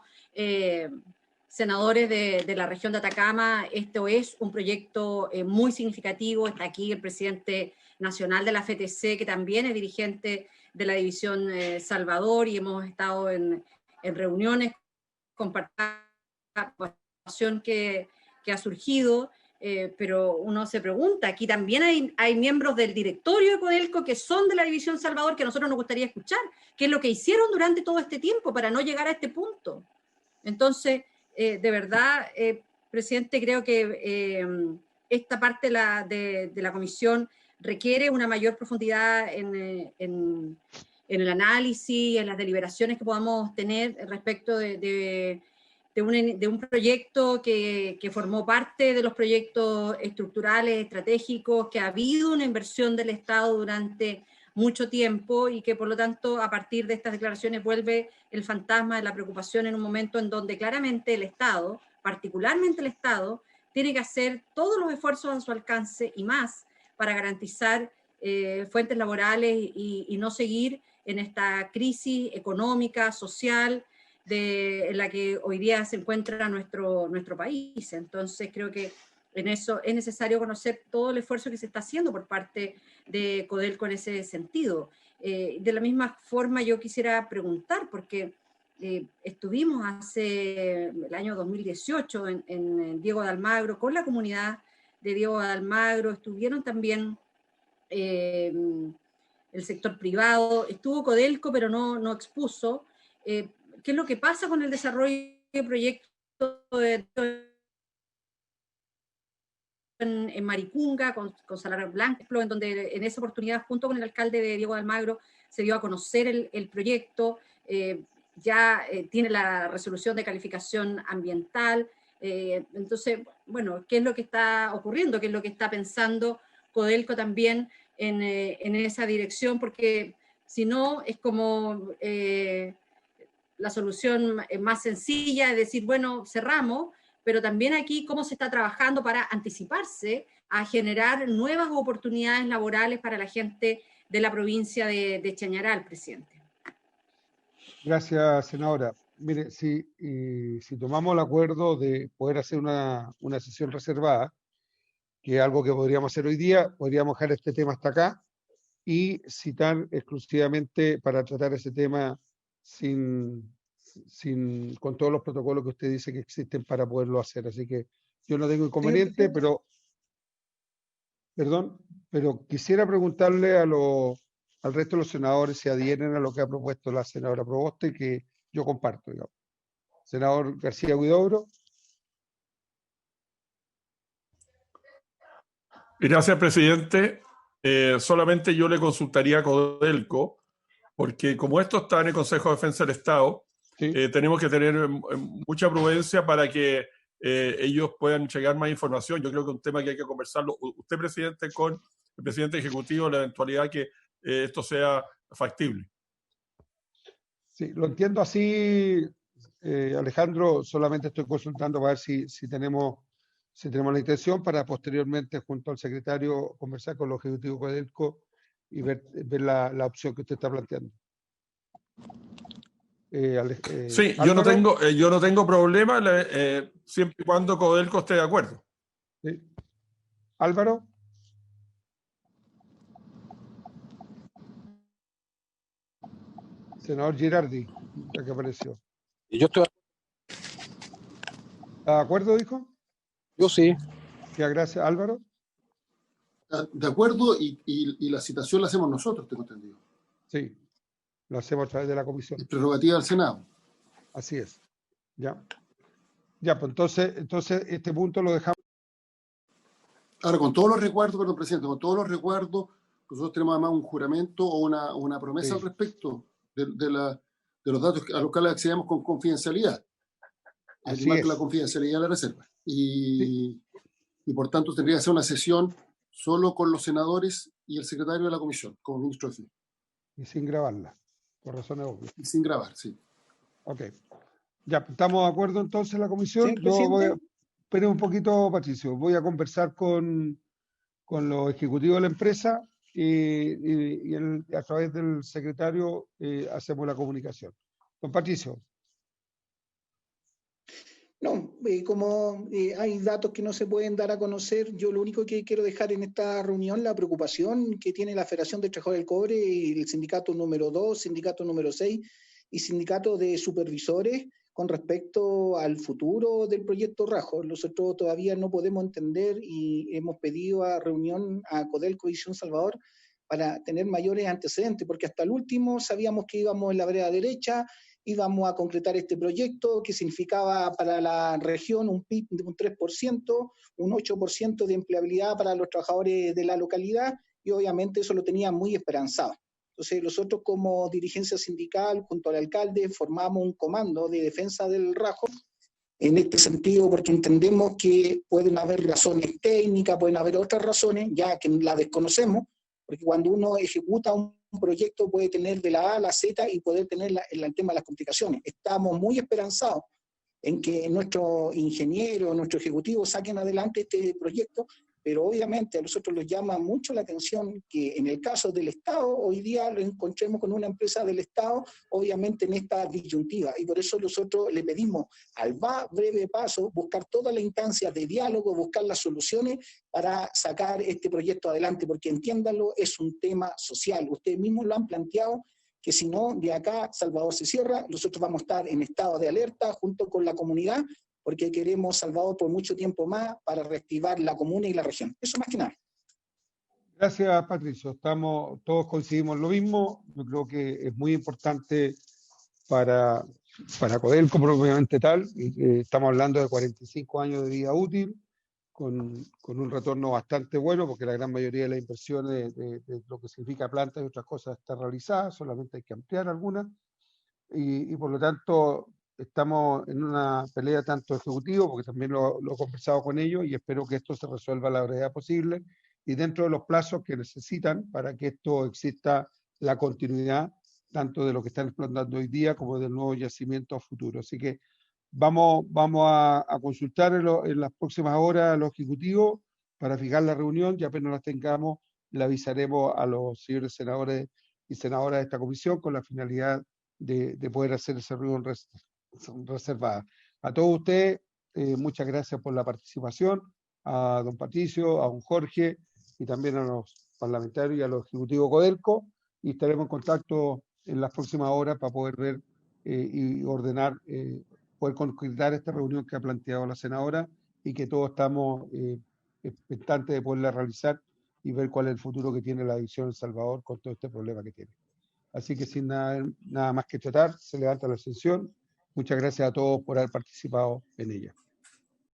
senadores de la región de Atacama, esto es un proyecto muy significativo. Está aquí el presidente nacional de la FTC, que también es dirigente de la División Salvador, y hemos estado en reuniones compartiendo la situación que ha surgido, pero uno se pregunta, aquí también hay miembros del directorio de Codelco que son de la División Salvador, que a nosotros nos gustaría escuchar, qué es lo que hicieron durante todo este tiempo para no llegar a este punto. Entonces, de verdad, presidente, creo que esta parte de la comisión requiere una mayor profundidad en el análisis, en las deliberaciones que podamos tener respecto de un proyecto que formó parte de los proyectos estructurales, estratégicos, que ha habido una inversión del Estado durante mucho tiempo y que por lo tanto a partir de estas declaraciones vuelve el fantasma de la preocupación en un momento en donde claramente el Estado, particularmente el Estado, tiene que hacer todos los esfuerzos a su alcance y más para garantizar fuentes laborales y no seguir en esta crisis económica, social, en la que hoy día se encuentra nuestro país. Entonces creo que en eso es necesario conocer todo el esfuerzo que se está haciendo por parte de Codelco en ese sentido. De la misma forma yo quisiera preguntar, porque estuvimos hace el año 2018 en Diego de Almagro, con la comunidad de Diego de Almagro, estuvieron también el sector privado, estuvo Codelco, pero no expuso. ¿Qué es lo que pasa con el desarrollo de proyectos en Maricunga, con Salar Blanco, en donde en esa oportunidad, junto con el alcalde de Diego de Almagro, se dio a conocer el proyecto, ya tiene la resolución de calificación ambiental. Entonces, bueno, ¿qué es lo que está ocurriendo? ¿Qué es lo que está pensando Codelco también en esa dirección? Porque si no, es como la solución más sencilla, es decir, bueno, cerramos, pero también aquí cómo se está trabajando para anticiparse a generar nuevas oportunidades laborales para la gente de la provincia de Chañaral, presidente.
Gracias, senadora. Mire, si tomamos el acuerdo de poder hacer una sesión reservada, que es algo que podríamos hacer hoy día, podríamos dejar este tema hasta acá y citar exclusivamente para tratar ese tema con todos los protocolos que usted dice que existen para poderlo hacer. Así que yo no tengo inconveniente, pero quisiera preguntarle al resto de los senadores si adhieren a lo que ha propuesto la senadora Proboste y que yo comparto, digamos. Senador García Huidobro.
Gracias, presidente. Solamente yo le consultaría a Codelco, porque como esto está en el Consejo de Defensa del Estado,
Sí.
tenemos que tener mucha prudencia para que ellos puedan entregar más información. Yo creo que es un tema que hay que conversarlo. Usted, presidente, con el presidente ejecutivo, la eventualidad que esto sea factible.
Sí, lo entiendo así, Alejandro. Solamente estoy consultando para ver si tenemos la intención para posteriormente, junto al secretario, conversar con los ejecutivos Codelco y ver la opción que usted está planteando.
Sí,
Álvaro.
yo no tengo problema siempre y cuando Codelco esté de acuerdo.
Sí. Álvaro. Senador Girardi, ya que apareció.
Yo estoy.
¿Está de acuerdo, dijo?
Yo sí.
Gracias, Álvaro.
De acuerdo, y la citación la hacemos nosotros, tengo entendido.
Sí, lo hacemos a través de la comisión.
Es prerrogativa del Senado.
Así es. Ya, pues entonces este punto lo dejamos.
Ahora, con todos los recuerdos, perdón, presidente, con todos los recuerdos, nosotros tenemos además un juramento o una promesa
Sí.
al respecto de los datos a los cuales accedemos con confidencialidad.
Así
El marco de la
es.
confidencialidad de la reserva. Y por tanto tendría que ser una sesión solo con los senadores y el secretario de la comisión, como ministro de Fin.
Y sin grabarla, por razones obvias.
Y sin grabar, sí.
Ok. Ya, ¿estamos de acuerdo entonces en la comisión?
Señor
Yo
presidente.
espere un poquito, Patricio. Voy a conversar con los ejecutivos de la empresa y a través del secretario hacemos la comunicación. Don Patricio.
No, como hay datos que no se pueden dar a conocer, yo lo único que quiero dejar en esta reunión, la preocupación que tiene la Federación de Trabajadores del Cobre y el sindicato número 2, sindicato número 6 y sindicato de supervisores con respecto al futuro del proyecto Rajo. Nosotros todavía no podemos entender y hemos pedido a reunión a Codelco y Visión Salvador para tener mayores antecedentes, porque hasta el último sabíamos que íbamos en la vereda derecha, íbamos a concretar este proyecto que significaba para la región un PIB de un 3%, un 8% de empleabilidad para los trabajadores de la localidad y obviamente eso lo tenía muy esperanzado. Entonces nosotros como dirigencia sindical junto al alcalde formamos un comando de defensa del Rajo en este sentido porque entendemos que pueden haber razones técnicas, pueden haber otras razones ya que las desconocemos, porque cuando uno ejecuta un proyecto puede tener de la A a la Z y poder tener el tema de las complicaciones. Estamos muy esperanzados en que nuestros ingenieros, nuestros ejecutivos saquen adelante este proyecto, pero obviamente a nosotros nos llama mucho la atención que en el caso del Estado, hoy día lo encontremos con una empresa del Estado, obviamente en esta disyuntiva, y por eso nosotros le pedimos al breve paso buscar todas las instancias de diálogo, buscar las soluciones para sacar este proyecto adelante, porque entiéndanlo, es un tema social, ustedes mismos lo han planteado, que si no, de acá Salvador se cierra, nosotros vamos a estar en estado de alerta junto con la comunidad, porque queremos Salvador por mucho tiempo más para reactivar la comuna y la región. Eso más que nada.
Gracias, Patricio. Todos coincidimos en lo mismo. Yo creo que es muy importante para Codelco, propiamente tal. Estamos hablando de 45 años de vida útil, con un retorno bastante bueno, porque la gran mayoría de las inversiones de lo que significa plantas y otras cosas está realizada, solamente hay que ampliar algunas. Y por lo tanto, estamos en una pelea tanto ejecutivo, porque también lo he conversado con ellos, y espero que esto se resuelva a la brevedad posible y dentro de los plazos que necesitan para que esto exista la continuidad tanto de lo que están explotando hoy día como del nuevo yacimiento a futuro. Así que vamos a consultar en las próximas horas a los ejecutivos para fijar la reunión, y apenas las tengamos, le avisaremos a los señores senadores y senadoras de esta comisión con la finalidad de poder hacer esa reunión reservada. A todos ustedes, muchas gracias por la participación, a don Patricio, a don Jorge y también a los parlamentarios y a los ejecutivos Codelco, y estaremos en contacto en las próximas horas para poder ver y ordenar, poder concretar esta reunión que ha planteado la senadora y que todos estamos expectantes de poderla realizar y ver cuál es el futuro que tiene la adicción en El Salvador con todo este problema que tiene. Así que sin nada más que tratar, se levanta la sesión. Muchas gracias a todos por haber participado en ella.